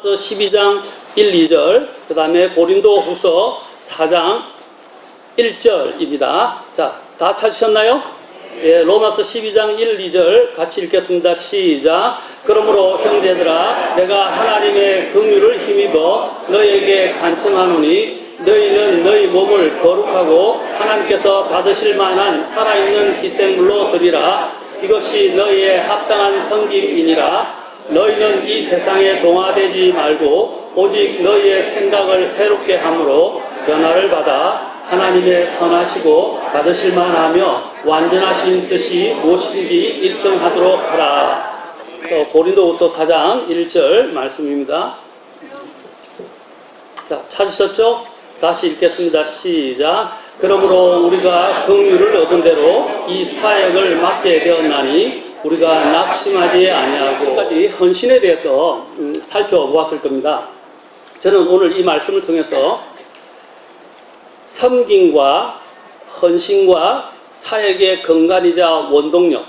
12장 1, 2절, 그 다음에 고린도 후서 4장 1절입니다. 자, 다 찾으셨나요? 예, 로마서 12장 1, 2절 같이 읽겠습니다. 시작. 그러므로 형제들아, 내가 하나님의 긍휼을 힘입어 너희에게 간청하노니 너희는 너희 몸을 거룩하고 하나님께서 받으실 만한 살아있는 희생물로 드리라. 이것이 너희의 합당한 섬김이니라. 너희는 이 세상에 동화되지 말고 오직 너희의 생각을 새롭게 함으로 변화를 받아 하나님의 선하시고 받으실 만하며 완전하신 뜻이 무엇인지 입증하도록 하라. 고린도후서 4장 1절 말씀입니다. 자, 찾으셨죠? 다시 읽겠습니다. 시작. 그러므로 우리가 긍휼을 얻은 대로 이 사역을 맡게 되었나니 우리가 낙심하지 아니하고. 지금까지 헌신에 대해서 살펴보았을 겁니다. 저는 오늘 이 말씀을 통해서 섬김과 헌신과 사역의 근간이자 원동력,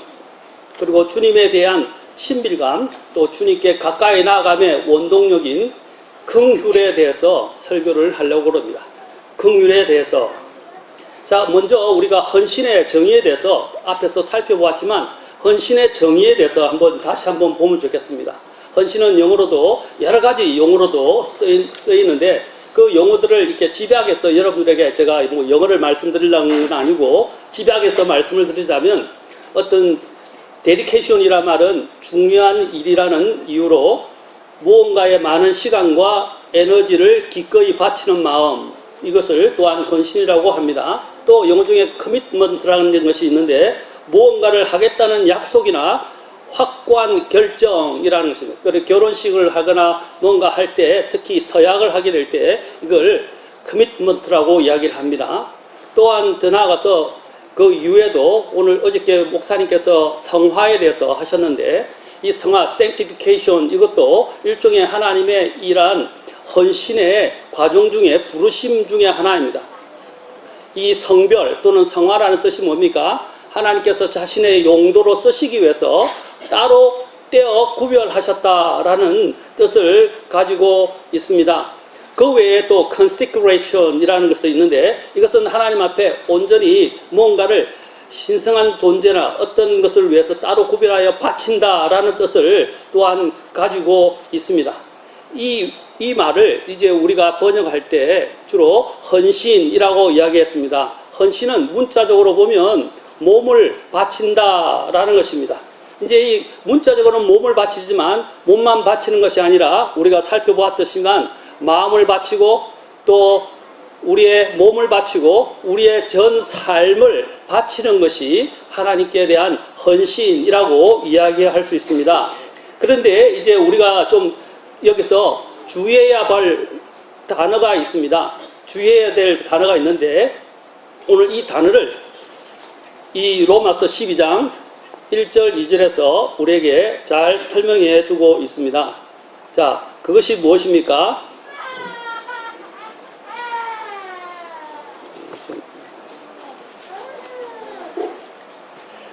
그리고 주님에 대한 친밀감, 또 주님께 가까이 나아감의 원동력인 긍휼에 대해서 설교를 하려고 합니다. 긍휼에 대해서. 자, 먼저 우리가 헌신의 정의에 대해서 앞에서 살펴보았지만 헌신의 정의에 대해서 다시 한번 보면 좋겠습니다. 헌신은 영어로도 여러 가지 용어로도 쓰이는데 그 용어들을 이렇게 집약해서 여러분들에게 제가 영어를 말씀드리려는 건 아니고 집약해서 말씀을 드리자면, 어떤 데디케이션이란 말은 중요한 일이라는 이유로 무언가에 많은 시간과 에너지를 기꺼이 바치는 마음, 이것을 또한 헌신이라고 합니다. 또 영어 중에 커미트먼트라는 것이 있는데 무언가를 하겠다는 약속이나 확고한 결정이라는 것입니다. 그리고 결혼식을 하거나 뭔가 할 때, 특히 서약을 하게 될 때 이걸 커미트먼트라고 이야기를 합니다. 또한 더 나아가서 그 이후에도 오늘 어저께 목사님께서 성화에 대해서 하셨는데, 이 성화, sanctification, 이것도 일종의 하나님의 이러한 헌신의 과정 중에 부르심 중에 하나입니다. 이 성별 또는 성화라는 뜻이 뭡니까? 하나님께서 자신의 용도로 쓰시기 위해서 따로 떼어 구별하셨다라는 뜻을 가지고 있습니다. 그 외에 또 consecration이라는 것이 있는데, 이것은 하나님 앞에 온전히 뭔가를 신성한 존재나 어떤 것을 위해서 따로 구별하여 바친다라는 뜻을 또한 가지고 있습니다. 이 말을 이제 우리가 번역할 때 주로 헌신이라고 이야기했습니다. 헌신은 문자적으로 보면 몸을 바친다라는 것입니다. 이제 이 문자적으로는 몸을 바치지만 몸만 바치는 것이 아니라 우리가 살펴보았듯이만 마음을 바치고 또 우리의 몸을 바치고 우리의 전 삶을 바치는 것이 하나님께 대한 헌신이라고 이야기할 수 있습니다. 그런데 이제 우리가 좀 여기서 주의해야 할 단어가 있습니다. 주의해야 될 단어가 있는데, 오늘 이 단어를 이 로마서 12장 1절 2절에서 우리에게 잘 설명해 주고 있습니다. 자, 그것이 무엇입니까?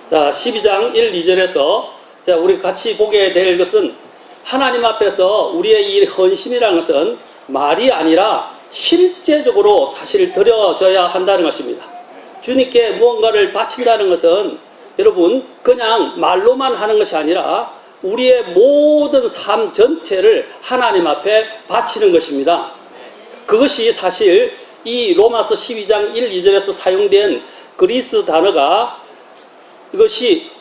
자, 12장 1, 2절에서 자, 우리 같이 보게 될 것은, 하나님 앞에서 우리의 이 헌신이라는 것은 말이 아니라 실제적으로 사실 드려져야 한다는 것입니다. 주님께 무언가를 바친다는 것은 여러분 그냥 말로만 하는 것이 아니라 우리의 모든 삶 전체를 하나님 앞에 바치는 것입니다. 그것이 사실 이 로마서 12장 1, 2절에서 사용된 그리스 단어가, 이것이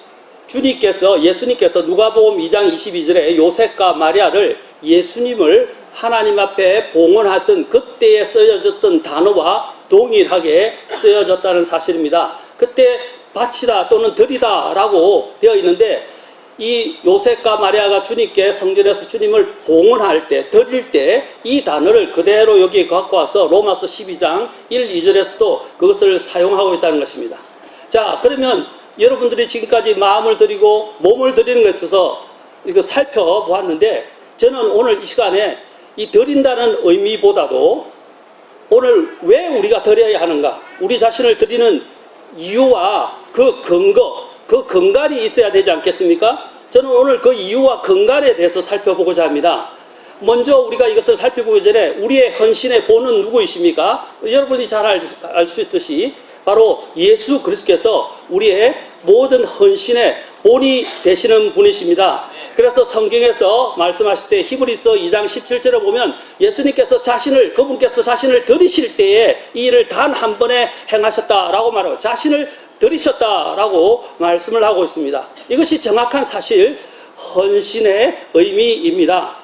예수님께서 누가복음 2장 22절에 요셉과 마리아를 예수님을 하나님 앞에 봉헌하던 그때에 쓰여졌던 단어와 동일하게 쓰여졌다는 사실입니다. 그때 바치다 또는 드리다 라고 되어 있는데, 이 요셉과 마리아가 주님께 성전에서 주님을 봉헌할 때, 드릴 때 이 단어를 그대로 여기 갖고 와서 로마서 12장 1, 2절에서도 그것을 사용하고 있다는 것입니다. 자, 그러면 여러분들이 지금까지 마음을 드리고 몸을 드리는 것에 있어서 이거 살펴보았는데, 저는 오늘 이 시간에 이 드린다는 의미보다도 오늘 왜 우리가 드려야 하는가, 우리 자신을 드리는 이유와 그 근거, 그 근간이 있어야 되지 않겠습니까? 저는 오늘 그 이유와 근간에 대해서 살펴보고자 합니다. 먼저 우리가 이것을 살펴보기 전에 우리의 헌신의 본은 누구이십니까? 여러분이 잘 알 수 있듯이 바로 예수 그리스도께서 우리의 모든 헌신의 본이 되시는 분이십니다. 그래서 성경에서 말씀하실 때 히브리서 2장 17절에 보면 예수님께서 그분께서 자신을 드리실 때에 이 일을 단 한 번에 행하셨다라고 말하고 자신을 드리셨다라고 말씀을 하고 있습니다. 이것이 정확한 사실 헌신의 의미입니다.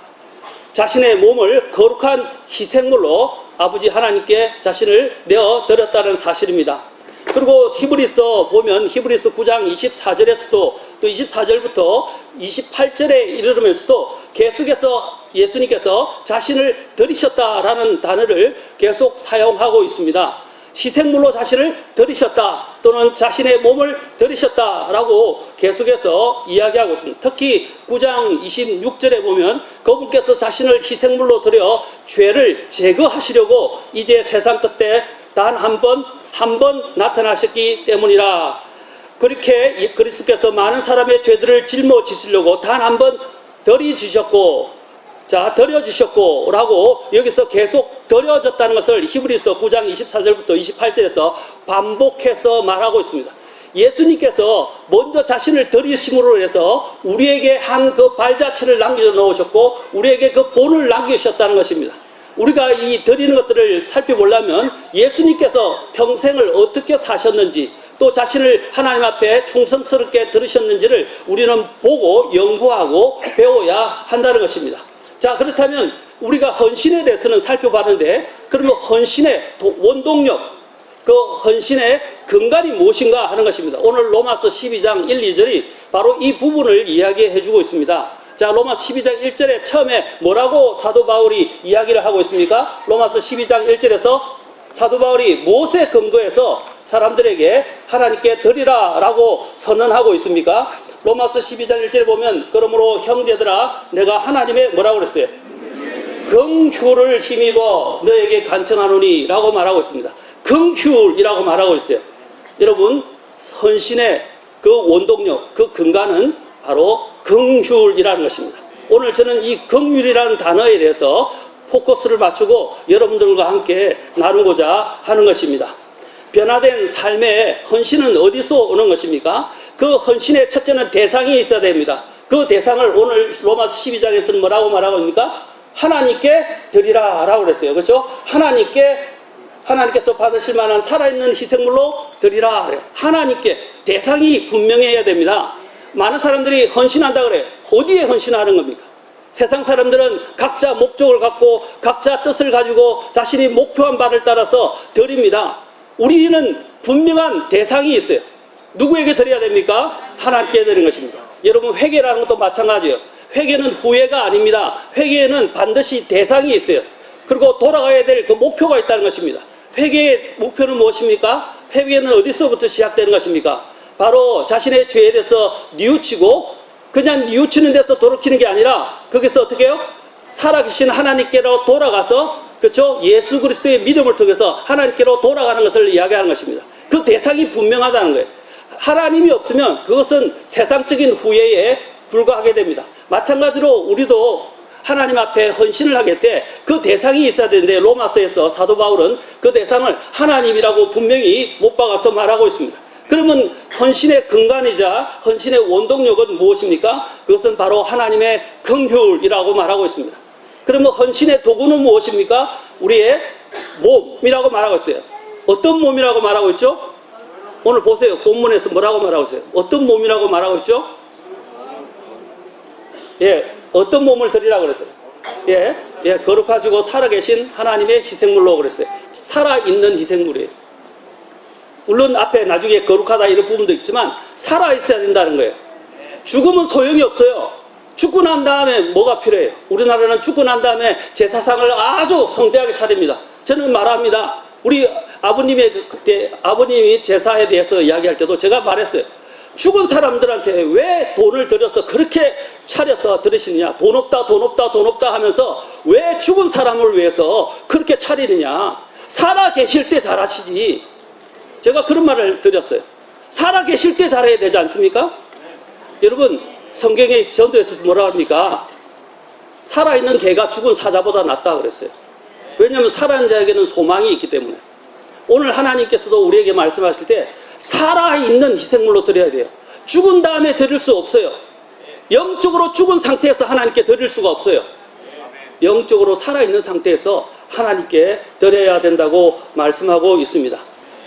자신의 몸을 거룩한 희생물로 아버지 하나님께 자신을 내어 드렸다는 사실입니다. 그리고 히브리서 보면 히브리서 9장 24절에서도 또 24절부터 28절에 이르면서도 계속해서 예수님께서 자신을 드리셨다라는 단어를 계속 사용하고 있습니다. 희생물로 자신을 드리셨다 또는 자신의 몸을 드리셨다라고 계속해서 이야기하고 있습니다. 특히 9장 26절에 보면 그분께서 자신을 희생물로 드려 죄를 제거하시려고 이제 세상 끝에 단 한 번 나타나셨기 때문이라. 그렇게 그리스도께서 많은 사람의 죄들을 짊어지시려고 단 한 번 드려주셨고 라고 여기서 계속 드려졌다는 것을 히브리서 9장 24절부터 28절에서 반복해서 말하고 있습니다. 예수님께서 먼저 자신을 드리심으로 해서 우리에게 한 그 발자취를 남겨 놓으셨고 우리에게 그 본을 남기셨다는 것입니다. 우리가 이 드리는 것들을 살펴보려면 예수님께서 평생을 어떻게 사셨는지 또 자신을 하나님 앞에 충성스럽게 들으셨는지를 우리는 보고 연구하고 배워야 한다는 것입니다. 자, 그렇다면 우리가 헌신에 대해서는 살펴봤는데 그러면 헌신의 원동력, 그 헌신의 근간이 무엇인가 하는 것입니다. 오늘 로마서 12장 1, 2절이 바로 이 부분을 이야기해 주고 있습니다. 자, 로마서 12장 1절에 처음에 뭐라고 사도 바울이 이야기를 하고 있습니까? 로마서 12장 1절에서 사도 바울이 무엇에 근거해서 사람들에게 하나님께 드리라 라고 선언하고 있습니까? 로마서 12장 1절에 보면 그러므로 형제들아 내가 하나님의 뭐라고 그랬어요? 긍휼을 힘입어 너에게 간청하노니 라고 말하고 있습니다. 긍휼이라고 말하고 있어요. 여러분, 헌신의 그 원동력, 그 근간은 바로 긍휼이라는 것입니다. 오늘 저는 이 긍휼이라는 단어에 대해서 포커스를 맞추고 여러분들과 함께 나누고자 하는 것입니다. 변화된 삶의 헌신은 어디서 오는 것입니까? 그 헌신의 첫째는 대상이 있어야 됩니다. 그 대상을 오늘 로마서 12장에서는 뭐라고 말하고 있습니까? 하나님께 드리라 라고 그랬어요. 그렇죠? 하나님께서 받으실 만한 살아있는 희생물로 드리라 그래요. 하나님께 대상이 분명해야 됩니다. 많은 사람들이 헌신한다 그래요. 어디에 헌신하는 겁니까? 세상 사람들은 각자 목적을 갖고 각자 뜻을 가지고 자신이 목표한 바를 따라서 드립니다. 우리는 분명한 대상이 있어요. 누구에게 드려야 됩니까? 하나님께 드리는 것입니다. 여러분, 회개라는 것도 마찬가지예요. 회개는 후회가 아닙니다. 회개에는 반드시 대상이 있어요. 그리고 돌아가야 될 그 목표가 있다는 것입니다. 회개의 목표는 무엇입니까? 회개는 어디서부터 시작되는 것입니까? 바로 자신의 죄에 대해서 뉘우치고 그냥 뉘우치는 데서 돌이키는 게 아니라 거기서 어떻게 해요? 살아계신 하나님께로 돌아가서 그렇죠? 예수 그리스도의 믿음을 통해서 하나님께로 돌아가는 것을 이야기하는 것입니다. 그 대상이 분명하다는 거예요. 하나님이 없으면 그것은 세상적인 후회에 불과하게 됩니다. 마찬가지로 우리도 하나님 앞에 헌신을 하게 때 그 대상이 있어야 되는데 로마서에서 사도 바울은 그 대상을 하나님이라고 분명히 못 박아서 말하고 있습니다. 그러면 헌신의 근간이자 헌신의 원동력은 무엇입니까? 그것은 바로 하나님의 긍휼이라고 말하고 있습니다. 그러면 헌신의 도구는 무엇입니까? 우리의 몸이라고 말하고 있어요. 어떤 몸이라고 말하고 있죠? 오늘 보세요. 본문에서 뭐라고 말하고 있어요? 어떤 몸이라고 말하고 있죠? 예, 어떤 몸을 드리라고 그랬어요? 거룩하시고 살아계신 하나님의 희생물로 그랬어요. 살아있는 희생물이에요. 물론 앞에 나중에 거룩하다 이런 부분도 있지만 살아있어야 된다는 거예요. 죽으면 소용이 없어요. 죽고 난 다음에 뭐가 필요해요? 우리나라는 죽고 난 다음에 제사상을 아주 성대하게 차립니다. 저는 말합니다. 우리 아버님이 제사에 대해서 이야기할 때도 제가 말했어요. 죽은 사람들한테 왜 돈을 들여서 그렇게 차려서 들으시느냐? 돈 없다 하면서 왜 죽은 사람을 위해서 그렇게 차리느냐? 살아 계실 때 잘하시지. 제가 그런 말을 드렸어요. 살아 계실 때 잘해야 되지 않습니까? 여러분, 성경의 전도에서 뭐라 합니까? 살아있는 개가 죽은 사자보다 낫다 그랬어요. 왜냐하면 살아있는 자에게는 소망이 있기 때문에. 오늘 하나님께서도 우리에게 말씀하실 때 살아있는 희생물로 드려야 돼요. 죽은 다음에 드릴 수 없어요. 영적으로 죽은 상태에서 하나님께 드릴 수가 없어요. 영적으로 살아있는 상태에서 하나님께 드려야 된다고 말씀하고 있습니다.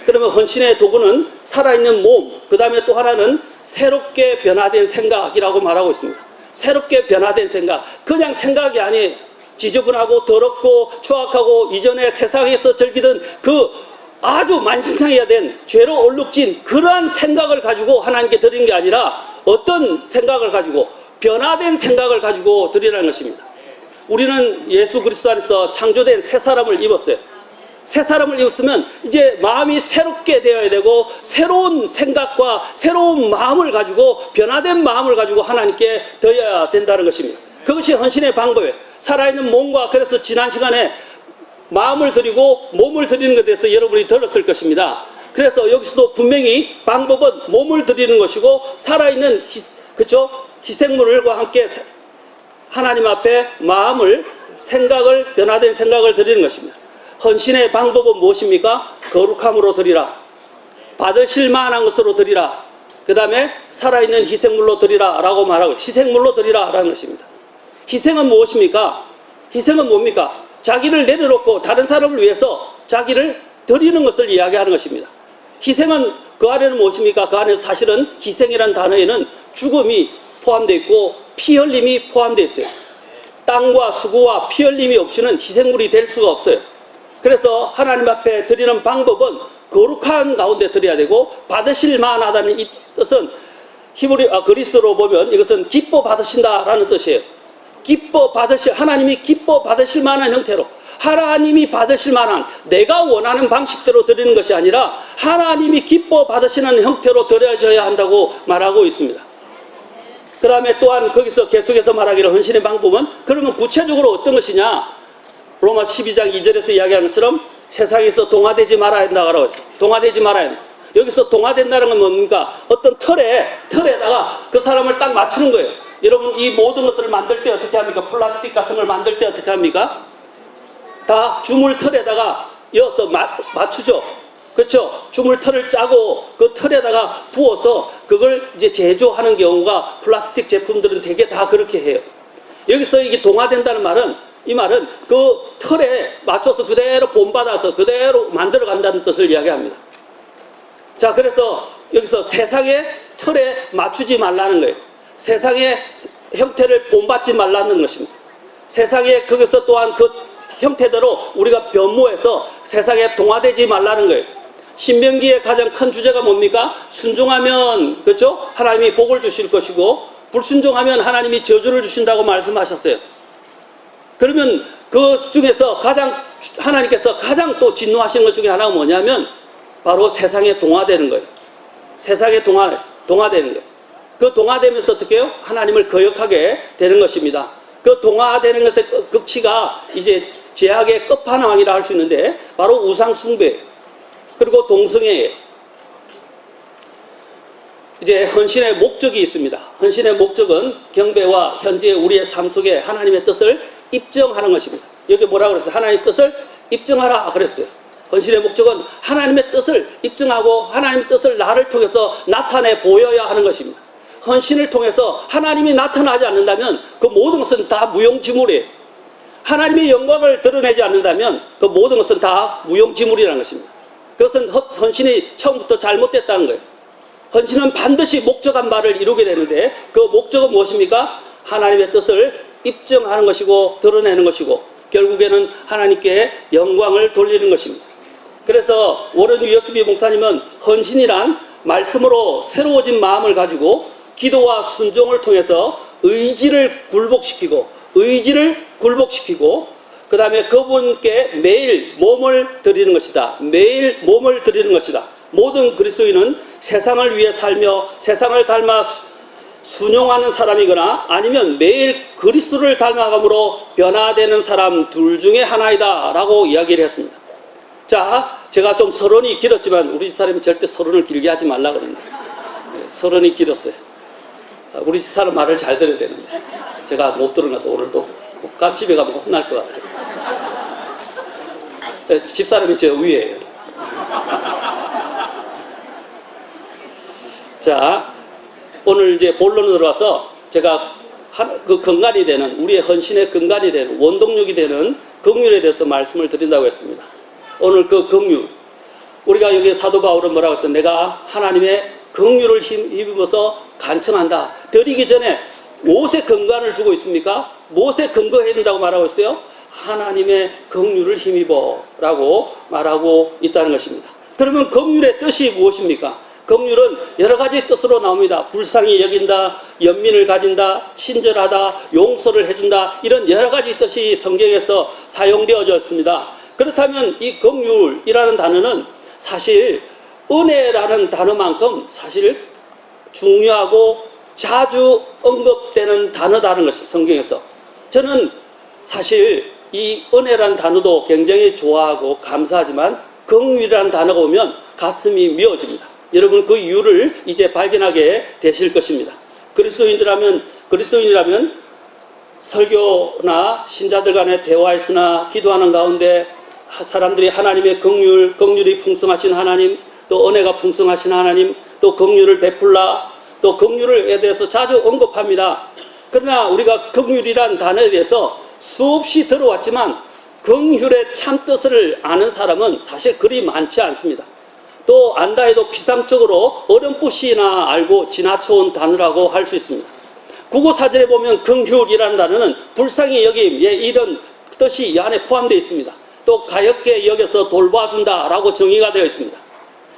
그러면 헌신의 도구는 살아있는 몸, 그 다음에 또 하나는 새롭게 변화된 생각이라고 말하고 있습니다. 새롭게 변화된 생각. 그냥 생각이 아니에요. 지저분하고 더럽고 추악하고 이전에 세상에서 즐기던 그 아주 만신창이가 된 죄로 얼룩진 그러한 생각을 가지고 하나님께 드리는 게 아니라 어떤 생각을 가지고 변화된 생각을 가지고 드리라는 것입니다. 우리는 예수 그리스도 안에서 창조된 새 사람을 입었어요. 새 사람을 입었으면 이제 마음이 새롭게 되어야 되고 새로운 생각과 새로운 마음을 가지고 변화된 마음을 가지고 하나님께 드려야 된다는 것입니다. 그것이 헌신의 방법이에요. 살아있는 몸과, 그래서 지난 시간에 마음을 드리고 몸을 드리는 것에 대해서 여러분이 들었을 것입니다. 그래서 여기서도 분명히 방법은 몸을 드리는 것이고 살아있는 그렇죠? 희생물과 함께 하나님 앞에 마음을, 생각을, 변화된 생각을 드리는 것입니다. 헌신의 방법은 무엇입니까? 거룩함으로 드리라. 받으실 만한 것으로 드리라. 그 다음에 살아있는 희생물로 드리라 라고 말하고, 희생물로 드리라 라는 것입니다. 희생은 무엇입니까? 희생은 뭡니까? 자기를 내려놓고 다른 사람을 위해서 자기를 드리는 것을 이야기하는 것입니다. 희생은 그 안에는 무엇입니까? 그 안에서 사실은 희생이라는 단어에는 죽음이 포함되어 있고 피 흘림이 포함되어 있어요. 땀과 수고와 피 흘림이 없이는 희생물이 될 수가 없어요. 그래서 하나님 앞에 드리는 방법은 거룩한 가운데 드려야 되고, 받으실 만하다는 이 뜻은 그리스로 보면 이것은 기뻐 받으신다라는 뜻이에요. 하나님이 기뻐 받으실 만한 형태로, 하나님이 받으실 만한, 내가 원하는 방식대로 드리는 것이 아니라 하나님이 기뻐 받으시는 형태로 드려져야 한다고 말하고 있습니다. 그 다음에 또한 거기서 계속해서 말하기를 헌신의 방법은, 그러면 구체적으로 어떤 것이냐? 로마 12장 2절에서 이야기하는 것처럼 세상에서 동화되지 말아야 한다고 했어요. 동화되지 말아야 한다. 여기서 동화된다는 건 뭡니까? 어떤 틀에다가 그 사람을 딱 맞추는 거예요. 여러분, 이 모든 것들을 만들 때 어떻게 합니까? 플라스틱 같은 걸 만들 때 어떻게 합니까? 다 주물 틀에다가 이어서 맞추죠. 그렇죠? 주물 틀을 짜고 그 틀에다가 부어서 그걸 이제 제조하는 경우가, 플라스틱 제품들은 대개 다 그렇게 해요. 여기서 이게 동화된다는 말은, 이 말은 그 틀에 맞춰서 그대로 본받아서 그대로 만들어 간다는 뜻을 이야기합니다. 자, 그래서 여기서 세상의 틀에 맞추지 말라는 거예요. 세상의 형태를 본받지 말라는 것입니다. 세상에 거기서 또한 그 형태대로 우리가 변모해서 세상에 동화되지 말라는 거예요. 신명기의 가장 큰 주제가 뭡니까? 순종하면, 그렇죠? 하나님이 복을 주실 것이고, 불순종하면 하나님이 저주를 주신다고 말씀하셨어요. 그러면 그 중에서 하나님께서 가장 또 진노하시는 것 중에 하나가 뭐냐면 바로 세상에 동화되는 거예요. 세상에 동화되는 거예요. 그 동화되면서 어떻게 해요? 하나님을 거역하게 되는 것입니다. 그 동화되는 것의 극치가 이제 죄악의 끝판왕이라 할 수 있는데 바로 우상숭배, 그리고 동성애예요. 이제 헌신의 목적이 있습니다. 헌신의 목적은 경배와 현재 우리의 삶 속에 하나님의 뜻을 입증하는 것입니다. 여기 뭐라고 그랬어요? 하나님의 뜻을 입증하라 그랬어요. 헌신의 목적은 하나님의 뜻을 입증하고 하나님의 뜻을 나를 통해서 나타내 보여야 하는 것입니다. 헌신을 통해서 하나님이 나타나지 않는다면 그 모든 것은 다 무용지물이에요. 하나님의 영광을 드러내지 않는다면 그 모든 것은 다 무용지물이라는 것입니다. 그것은 헌신이 처음부터 잘못됐다는 거예요. 헌신은 반드시 목적한 바를 이루게 되는데 그 목적은 무엇입니까? 하나님의 뜻을 입증하는 것이고 드러내는 것이고 결국에는 하나님께 영광을 돌리는 것입니다. 그래서 워런 위어스비 목사님은 헌신이란 말씀으로 새로워진 마음을 가지고 기도와 순종을 통해서 의지를 굴복시키고 그 다음에 그분께 매일 몸을 드리는 것이다. 매일 몸을 드리는 것이다. 모든 그리스도인은 세상을 위해 살며 세상을 닮아 순종하는 사람이거나 아니면 매일 그리스도를 닮아감으로 변화되는 사람 둘 중에 하나이다 라고 이야기를 했습니다. 자, 제가 좀 서론이 길었지만 우리 집사람이 절대 서론을 길게 하지 말라 그러는데 서론이 길었어요. 우리 집사람 말을 잘 들어야 되는데 제가 못 들은 것 같아요. 오늘 또 집에 가면 혼날 것 같아요. 집사람이 저 위에요. 자, 오늘 이제 본론으로 들어와서 제가 그 근간이 되는, 우리의 헌신의 근간이 되는, 원동력이 되는 긍휼에 대해서 말씀을 드린다고 했습니다. 오늘 그 긍휼, 우리가 여기 사도 바울은 뭐라고 했어요? 내가 하나님의 긍휼을 힘입어서 간청한다. 드리기 전에 무엇에 근간을 두고 있습니까? 무엇에 근거해야 된다고 말하고 있어요? 하나님의 긍휼을 힘입어 라고 말하고 있다는 것입니다. 그러면 긍휼의 뜻이 무엇입니까? 긍휼은 여러 가지 뜻으로 나옵니다. 불쌍히 여긴다, 연민을 가진다, 친절하다, 용서를 해준다, 이런 여러 가지 뜻이 성경에서 사용되어져 있습니다. 그렇다면 이 긍휼이라는 단어는 사실 은혜라는 단어만큼 사실 중요하고 자주 언급되는 단어다는 것이 성경에서. 저는 사실 이 은혜라는 단어도 굉장히 좋아하고 감사하지만 긍휼이라는 단어가 오면 가슴이 미어집니다. 여러분 그 이유를 이제 발견하게 되실 것입니다. 그리스도인이라면 설교나 신자들 간의 대화에서나 기도하는 가운데 사람들이 하나님의 긍휼이 풍성하신 하나님, 또 은혜가 풍성하신 하나님, 또 긍휼을 베풀라, 또 긍휼에 대해서 자주 언급합니다. 그러나 우리가 긍휼이란 단어에 대해서 수없이 들어왔지만 긍휼의 참뜻을 아는 사람은 사실 그리 많지 않습니다. 또 안다 해도 피상적으로 어렴풋이나 알고 지나쳐온 단어라고 할 수 있습니다. 국어사전에 보면 긍휼이라는 단어는 불쌍히 여김, 이런 뜻이 이 안에 포함되어 있습니다. 또 가엾게 여겨서 돌봐준다라고 정의가 되어 있습니다.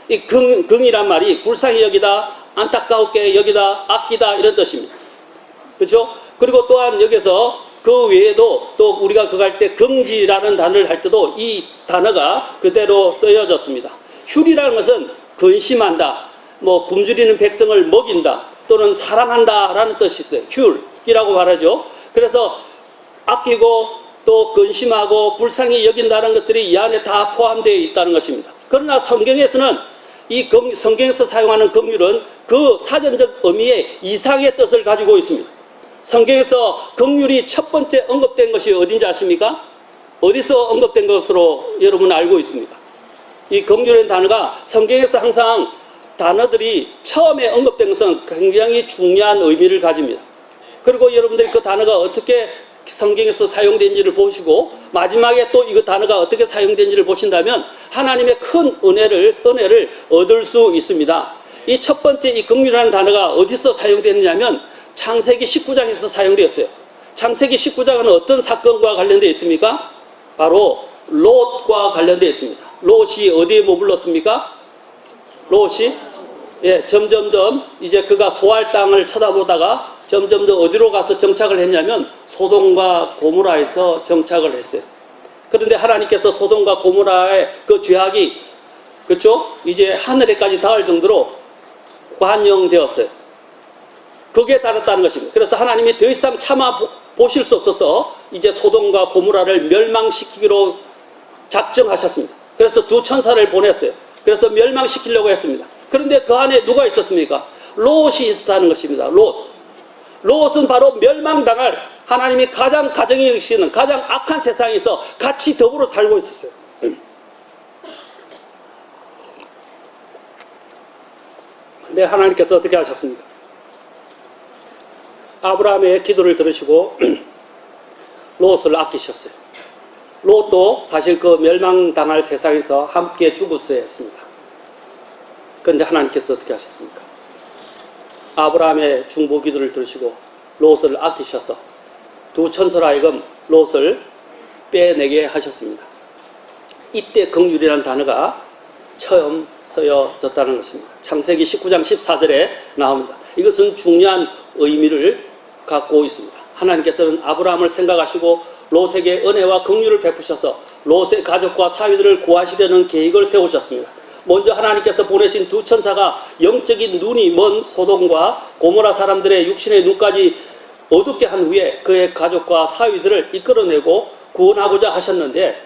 이 긍이란 말이 불쌍히 여기다, 안타깝게 여기다, 아끼다 이런 뜻입니다. 그렇죠? 그리고 또한 여기서 그 외에도 또 우리가 그거 할 때 긍지라는 단어를 할 때도 이 단어가 그대로 쓰여졌습니다. 휼이라는 것은 근심한다, 뭐 굶주리는 백성을 먹인다, 또는 사랑한다 라는 뜻이 있어요. 휼이라고 말하죠. 그래서 아끼고 또 근심하고 불쌍히 여긴다는 것들이 이 안에 다 포함되어 있다는 것입니다. 그러나 성경에서는 성경에서 사용하는 긍휼은 그 사전적 의미의 이상의 뜻을 가지고 있습니다. 성경에서 긍휼이 첫 번째 언급된 것이 어딘지 아십니까? 어디서 언급된 것으로 여러분 알고 있습니까? 이 긍휼이라는 단어가 성경에서 항상 단어들이 처음에 언급된 것은 굉장히 중요한 의미를 가집니다. 그리고 여러분들이 그 단어가 어떻게 성경에서 사용된지를 보시고 마지막에 또 이 단어가 어떻게 사용된지를 보신다면 하나님의 큰 은혜를 얻을 수 있습니다. 이 첫 번째 이 긍휼이라는 단어가 어디서 사용되느냐면 창세기 19장에서 사용되었어요. 창세기 19장은 어떤 사건과 관련되어 있습니까? 바로 롯과 관련되어 있습니다. 롯이 어디에 머물렀습니까? 롯이 점점점 이제 그가 소할 땅을 쳐다보다가 점점 더 어디로 가서 정착을 했냐면 소돔과 고모라에서 정착을 했어요. 그런데 하나님께서 소돔과 고모라의 그 죄악이 그렇죠? 이제 하늘에까지 닿을 정도로 관영되었어요. 그게 달았다는 것입니다. 그래서 하나님이 더 이상 참아 보실 수 없어서 이제 소돔과 고모라를 멸망시키기로 작정하셨습니다. 그래서 두 천사를 보냈어요. 그래서 멸망시키려고 했습니다. 그런데 그 안에 누가 있었습니까? 롯이 있었다는 것입니다. 롯은 바로 멸망당할 하나님이 가장 가정이 여기시는 가장 악한 세상에서 같이 더불어 살고 있었어요. 근데 하나님께서 어떻게 하셨습니까? 아브라함의 기도를 들으시고 롯을 아끼셨어요. 롯도 사실 그 멸망당할 세상에서 함께 죽었어야 했습니다. 그런데 하나님께서 어떻게 하셨습니까? 아브라함의 중보 기도를 들으시고 롯을 아끼셔서 두 천사로 하여금 롯을 빼내게 하셨습니다. 이때 긍휼이라는 단어가 처음 쓰여졌다는 것입니다. 창세기 19장 14절에 나옵니다. 이것은 중요한 의미를 갖고 있습니다. 하나님께서는 아브라함을 생각하시고 롯에게 은혜와 긍휼을 베푸셔서 롯의 가족과 사위들을 구하시려는 계획을 세우셨습니다. 먼저 하나님께서 보내신 두 천사가 영적인 눈이 먼 소돔과 고모라 사람들의 육신의 눈까지 어둡게 한 후에 그의 가족과 사위들을 이끌어내고 구원하고자 하셨는데,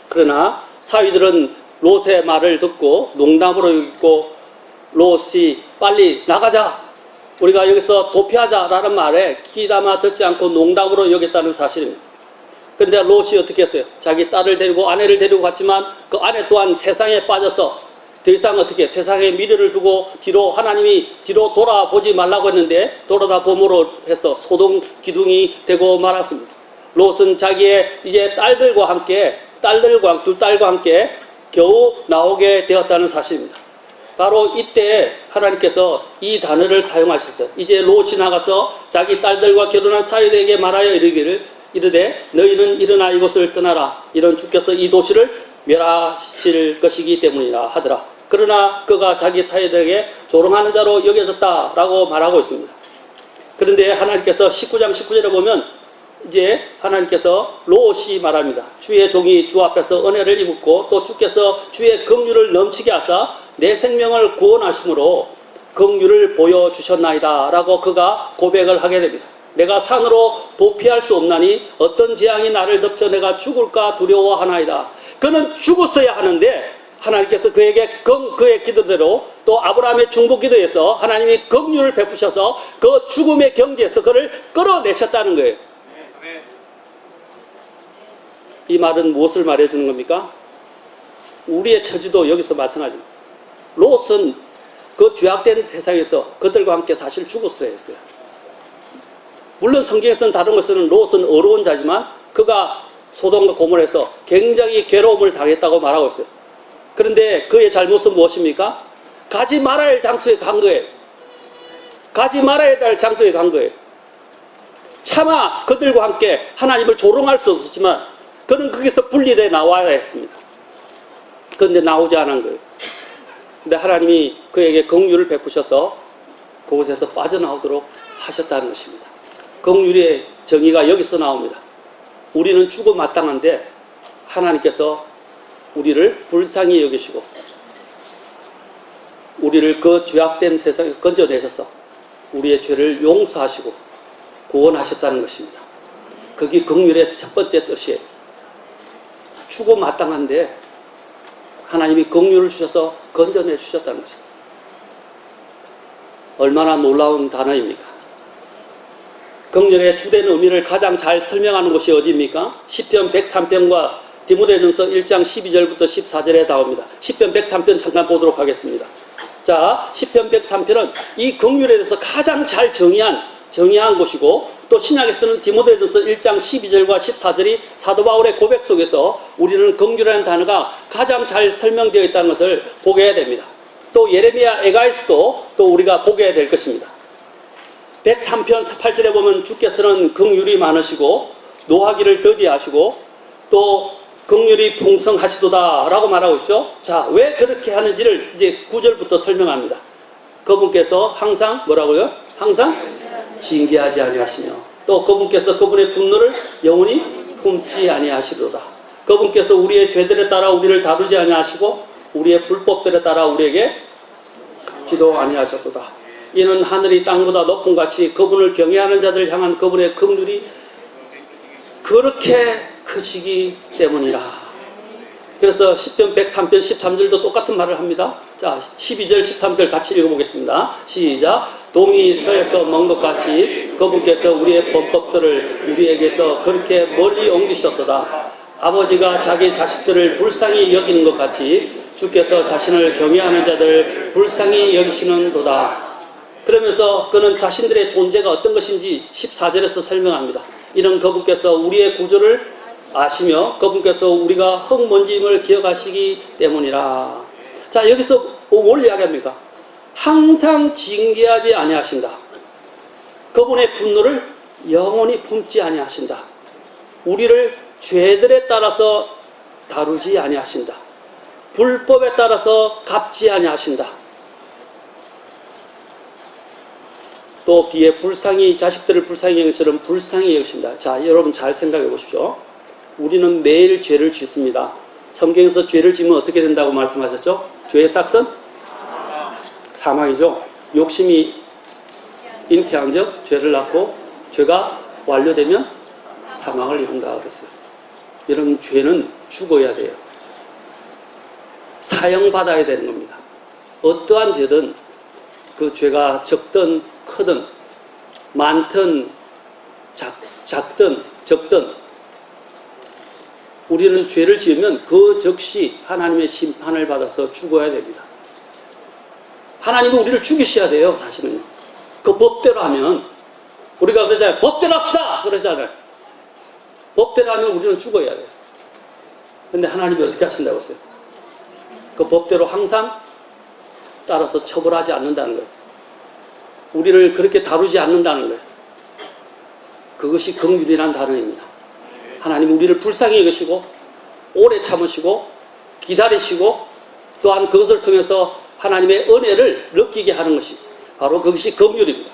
그러나 사위들은 롯의 말을 듣고 농담으로 여기고 롯이 빨리 나가자, 우리가 여기서 도피하자라는 말에 귀담아 듣지 않고 농담으로 여겼다는 사실입니다. 그런데 롯이 어떻게 했어요? 자기 딸을 데리고 아내를 데리고 갔지만 그 아내 또한 세상에 빠져서 더 이상 어떻게 세상에 미래를 두고 뒤로 하나님이 뒤로 돌아보지 말라고 했는데 돌아다 봄으로 해서 소동 기둥이 되고 말았습니다. 롯은 자기의 이제 딸들과 함께 두 딸과 함께 겨우 나오게 되었다는 사실입니다. 바로 이때 하나님께서 이 단어를 사용하셨어요. 이제 롯이 나가서 자기 딸들과 결혼한 사위들에게 말하여 이르되 너희는 일어나 이곳을 떠나라. 이런 주께서 이 도시를 멸하실 것이기 때문이라 하더라. 그러나 그가 자기 사위들에게 조롱하는 자로 여겨졌다라고 말하고 있습니다. 그런데 하나님께서 19장 19절에 보면 이제 하나님께서 롯이 말합니다. 주의 종이 주 앞에서 은혜를 입었고 또 주께서 주의 긍휼을 넘치게 하사 내 생명을 구원하심으로 긍휼을 보여주셨나이다 라고 그가 고백을 하게 됩니다. 내가 산으로 도피할 수 없나니 어떤 재앙이 나를 덮쳐 내가 죽을까 두려워하나이다. 그는 죽었어야 하는데 하나님께서 그의 기도대로 또 아브라함의 중보 기도에서 하나님이 긍휼을 베푸셔서 그 죽음의 경지에서 그를 끌어내셨다는 거예요. 이 말은 무엇을 말해주는 겁니까? 우리의 처지도 여기서 마찬가지입니다. 롯은 그 죄악된 세상에서 그들과 함께 사실 죽었어야 했어요. 물론 성경에서는 다른 것은 롯은 어려운 자지만 그가 소돔과 고모라에서 굉장히 괴로움을 당했다고 말하고 있어요. 그런데 그의 잘못은 무엇입니까? 가지 말아야 할 장소에 간 거예요. 가지 말아야 할 장소에 간 거예요. 차마 그들과 함께 하나님을 조롱할 수 없었지만 그는 거기서 분리돼 나와야 했습니다. 그런데 나오지 않은 거예요. 근데 하나님이 그에게 긍휼을 베푸셔서 그곳에서 빠져나오도록 하셨다는 것입니다. 긍휼의 정의가 여기서 나옵니다. 우리는 죽어 마땅한데 하나님께서 우리를 불쌍히 여기시고 우리를 그 죄악된 세상에 건져내셔서 우리의 죄를 용서하시고 구원하셨다는 것입니다. 그게 긍휼의 첫 번째 뜻이에요. 죽어 마땅한데 하나님이 긍휼을 주셔서 건져내 주셨다는 것입니다. 얼마나 놀라운 단어입니까? 긍휼의 주된 의미를 가장 잘 설명하는 곳이 어디입니까? 시편 103편과 디모데전서 1장 12절부터 14절에 나옵니다. 시편 103편 잠깐 보도록 하겠습니다. 자, 시편 103편은 이 긍휼에 대해서 가장 잘 정의한 곳이고 또 신약에서는 디모데전서 1장 12절과 14절이 사도 바울의 고백 속에서 우리는 긍휼이라는 단어가 가장 잘 설명되어 있다는 것을 보게 됩니다. 또 예레미야 에가이스도 또 우리가 보게 될 것입니다. 103편 8절에 보면 주께서는 긍휼이 많으시고 노하기를 더디하시고 또 긍휼이 풍성하시도다 라고 말하고 있죠. 자, 왜 그렇게 하는지를 이제 9절부터 설명합니다. 그분께서 항상 뭐라고요? 항상 징계하지 아니하시며 또 그분께서 그분의 분노를 영원히 품지 아니하시도다. 그분께서 우리의 죄들에 따라 우리를 다루지 아니하시고 우리의 불법들에 따라 우리에게 갚지도 아니하셨도다. 이는 하늘이 땅보다 높은 같이 그분을 경외하는 자들 향한 그분의 긍휼이 그렇게 크시기 때문이라. 그래서 시편 103편 13절도 똑같은 말을 합니다. 자, 12절 13절 같이 읽어보겠습니다. 시작. 동이 서에서 먼 것 같이 그분께서 우리의 범법들을 우리에게서 그렇게 멀리 옮기셨도다. 아버지가 자기 자식들을 불쌍히 여기는 것 같이 주께서 자신을 경외하는 자들 불쌍히 여기시는도다. 그러면서 그는 자신들의 존재가 어떤 것인지 14절에서 설명합니다. 이는 그분께서 우리의 구조를 아시며 그분께서 우리가 흙먼지임을 기억하시기 때문이라. 자, 여기서 뭘 이야기합니까? 항상 징계하지 아니하신다. 그분의 분노를 영원히 품지 아니하신다. 우리를 죄들에 따라서 다루지 아니하신다. 불법에 따라서 갚지 아니하신다. 또 뒤에 불쌍히 자식들을 불쌍히 여긴 것처럼 불쌍히 여기신다. 자, 여러분 잘 생각해 보십시오. 우리는 매일 죄를 짓습니다. 성경에서 죄를 지으면 어떻게 된다고 말씀하셨죠? 죄의 삭은 사망이죠. 욕심이 잉태한 적 죄를 낳고 죄가 완료되면 사망을 이룬다 그랬어요. 이런 죄는 죽어야 돼요. 사형받아야 되는 겁니다. 어떠한 죄든 그 죄가 적든 크든 많든 작든 적든 우리는 죄를 지으면 그 즉시 하나님의 심판을 받아서 죽어야 됩니다. 하나님은 우리를 죽이셔야 돼요, 사실은. 그 법대로 하면. 우리가 그러잖아요. 법대로 합시다! 그러잖아요. 법대로 하면 우리는 죽어야 돼요. 근데 하나님이 어떻게 하신다고 했어요? 그 법대로 항상 따라서 처벌하지 않는다는 거예요. 우리를 그렇게 다루지 않는다는 거예요. 그것이 긍휼이라는 단어입니다. 하나님 우리를 불쌍히 여기시고 오래 참으시고 기다리시고 또한 그것을 통해서 하나님의 은혜를 느끼게 하는 것이 바로 그것이 긍휼입니다.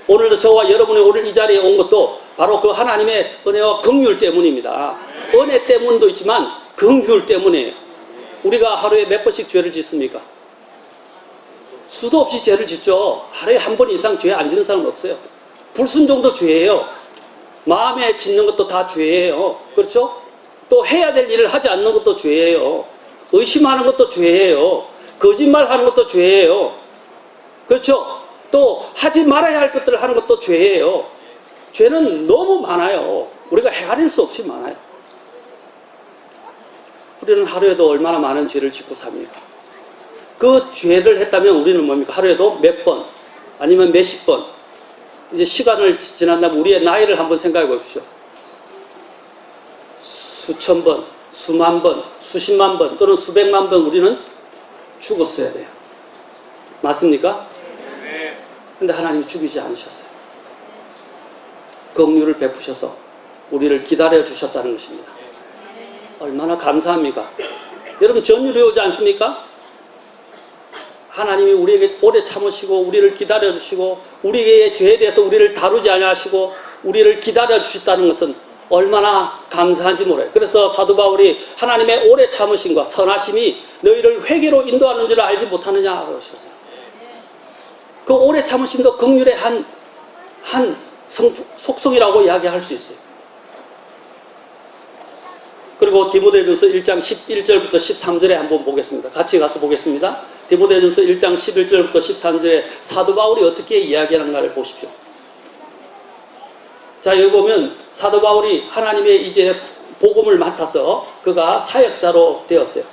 오늘도 저와 여러분이 오늘 이 자리에 온 것도 바로 그 하나님의 은혜와 긍휼 때문입니다. 은혜 때문도 있지만 긍휼 때문이에요. 우리가 하루에 몇 번씩 죄를 짓습니까? 수도 없이 죄를 짓죠. 하루에 한 번 이상 죄 안 짓는 사람은 없어요. 불순종도 죄예요. 마음에 짓는 것도 다 죄예요. 그렇죠? 또 해야 될 일을 하지 않는 것도 죄예요. 의심하는 것도 죄예요. 거짓말하는 것도 죄예요. 그렇죠? 또 하지 말아야 할 것들을 하는 것도 죄예요. 죄는 너무 많아요. 우리가 헤아릴 수 없이 많아요. 우리는 하루에도 얼마나 많은 죄를 짓고 삽니까? 그 죄를 했다면 우리는 뭡니까? 하루에도 몇 번, 아니면 몇십 번. 이제 시간을 지난다면 우리의 나이를 한번 생각해 보십시오. 수천 번, 수만 번, 수십만 번, 또는 수백만 번 우리는 죽었어야 돼요. 맞습니까? 근데 하나님이 죽이지 않으셨어요. 긍휼을 베푸셔서 우리를 기다려 주셨다는 것입니다. 얼마나 감사합니까? 여러분 전율이 오지 않습니까? 하나님이 우리에게 오래 참으시고 우리를 기다려 주시고 우리의 죄에 대해서 우리를 다루지 아니하시고 우리를 기다려 주셨다는 것은 얼마나 감사한지 몰라요. 그래서 사도 바울이 하나님의 오래 참으심과 선하심이 너희를 회개로 인도하는 줄 알지 못하느냐 그러셨어요. 그 오래 참으심도 긍휼의 한 속성이라고 이야기할 수 있어요. 그리고 디모데전서 1장 11절부터 13절에 한번 보겠습니다. 같이 가서 보겠습니다. 디모데전서 1장 11절부터 13절에 사도 바울이 어떻게 이야기하는가를 보십시오. 자, 여기 보면 사도 바울이 하나님의 이제 복음을 맡아서 그가 사역자로 되었어요.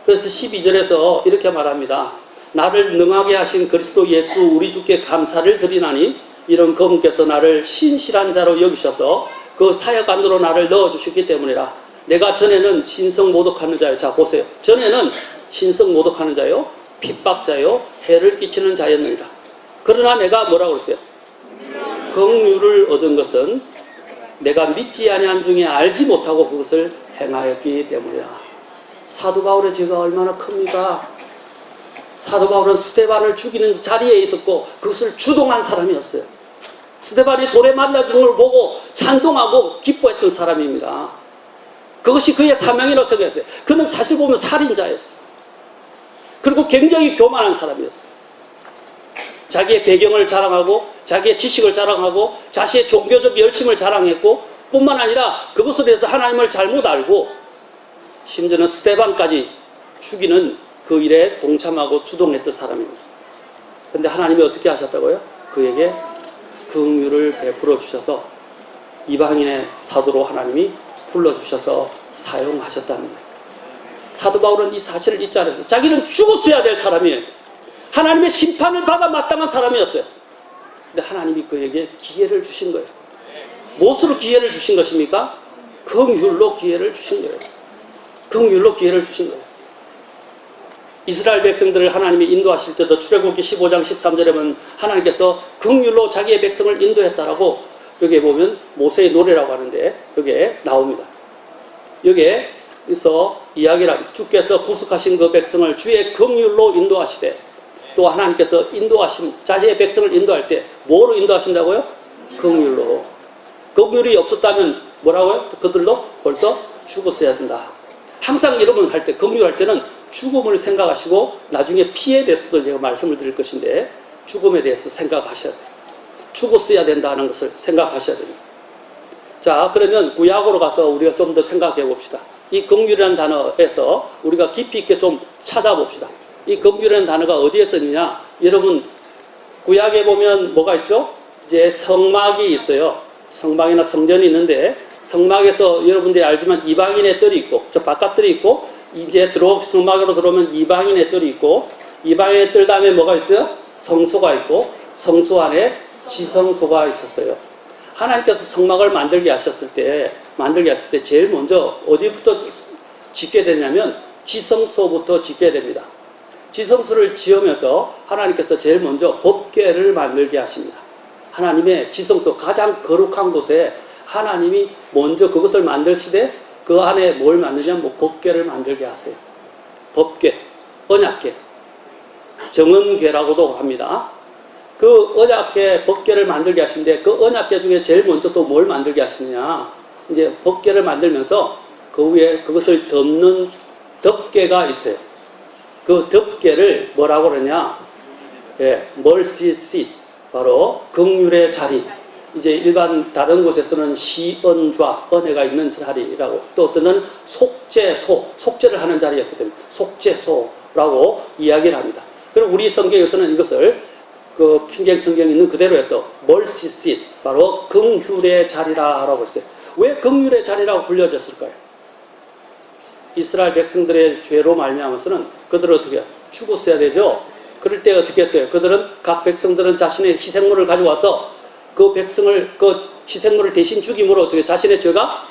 그래서 12절에서 이렇게 말합니다. 나를 능하게 하신 그리스도 예수 우리 주께 감사를 드리나니 이런 그분께서 나를 신실한 자로 여기셔서 그 사역 안으로 나를 넣어주셨기 때문이라. 내가 전에는 신성 모독하는 자요. 자, 보세요. 전에는 신성 모독하는 자요, 핍박자요, 해를 끼치는 자였느니라. 그러나 내가 뭐라고 그랬어요? 긍휼을 얻은 것은 내가 믿지 아니한 중에 알지 못하고 그것을 행하였기 때문이라. 사도 바울의 죄가 얼마나 큽니까? 사도 바울은 스데반을 죽이는 자리에 있었고 그것을 주동한 사람이었어요. 스데반이 돌에 맞아 죽는 걸 보고 찬동하고 기뻐했던 사람입니다. 그것이 그의 사명이라고 생각했어요. 그는 사실 보면 살인자였어요. 그리고 굉장히 교만한 사람이었어요. 자기의 배경을 자랑하고 자기의 지식을 자랑하고 자신의 종교적 열심을 자랑했고 뿐만 아니라 그것에 대해서 하나님을 잘못 알고 심지어는 스데반까지 죽이는 그 일에 동참하고 주동했던 사람입니다. 그런데 하나님이 어떻게 하셨다고요? 그에게 긍휼을 베풀어 주셔서 이방인의 사도로 하나님이 불러주셔서 사용하셨다는 거예요. 사도 바울은 이 사실을 잊지 않았어요. 자기는 죽었어야 될 사람이에요. 하나님의 심판을 받아 마땅한 사람이었어요. 근데 하나님이 그에게 기회를 주신 거예요. 무엇으로 기회를 주신 것입니까? 긍휼로 기회를 주신 거예요. 긍휼로 기회를 주신 거예요. 이스라엘 백성들을 하나님이 인도하실 때도 출애굽기 15장 13절에 보면 하나님께서 긍휼로 자기의 백성을 인도했다라고 여기에 보면 모세의 노래라고 하는데 여기에 나옵니다. 여기에서 이야기를 합니다. 주께서 구속하신 그 백성을 주의 긍휼로 인도하시되 또 하나님께서 인도하신 자신의 백성을 인도할 때 뭐로 인도하신다고요? 긍휼로. 긍휼이 없었다면 뭐라고요? 그들도 벌써 죽었어야 된다. 항상 여러분 할 때 긍휼할 때는 죽음을 생각하시고 나중에 피해에 대해서도 제가 말씀을 드릴 것인데 죽음에 대해서 생각하셔야 돼요. 죽었어야 된다는 것을 생각하셔야 됩니다. 자, 그러면 구약으로 가서 우리가 좀 더 생각해 봅시다. 이 긍휼이라는 단어에서 우리가 깊이 있게 좀 찾아봅시다. 이 긍휼이라는 단어가 어디에 쓰느냐? 여러분 구약에 보면 뭐가 있죠? 이제 성막이 있어요. 성막이나 성전이 있는데 성막에서 여러분들이 알지만 이방인의 뜰이 있고 저 바깥 뜰이 있고 이제 성막으로 들어오면 이방인의 뜰이 있고 이방인의 뜰 다음에 뭐가 있어요? 성소가 있고 성소 안에 지성소가 있었어요. 하나님께서 성막을 만들게 하셨을 때 제일 먼저 어디부터 짓게 되냐면 지성소부터 짓게 됩니다. 지성소를 지으면서 하나님께서 제일 먼저 법궤를 만들게 하십니다. 하나님의 지성소 가장 거룩한 곳에 하나님이 먼저 그것을 만들시되 그 안에 뭘 만드냐면 법궤를 만들게 하세요. 법궤, 언약궤, 정언궤라고도 합니다. 그 언약궤, 법궤를 만들게 하시는데 그 언약궤 중에 제일 먼저 또 뭘 만들게 하시느냐. 이제 법궤를 만들면서 그 위에 그것을 덮는 덮개가 있어요. 그 덮개를 뭐라고 그러냐. 예, mercy seat. 바로 긍휼의 자리. 이제 일반 다른 곳에서는 시언좌, 은혜가 있는 자리라고, 또 어떤 속죄소, 속죄를 하는 자리였기 때문에 속죄소라고 이야기를 합니다. 그리고 우리 성경에서는 이것을 그 킹제임스 성경에 있는 그대로 해서 mercy seat, 바로 긍휼의 자리라고 했어요. 왜 긍휼의 자리라고 불려졌을까요? 이스라엘 백성들의 죄로 말미암아서는 그들은 어떻게 죽었어야 되죠. 그럴 때 어떻게 했어요? 각 백성들은 자신의 희생물을 가져와서 그 백성을 그 희생물을 대신 죽임으로 어떻게 자신의 죄가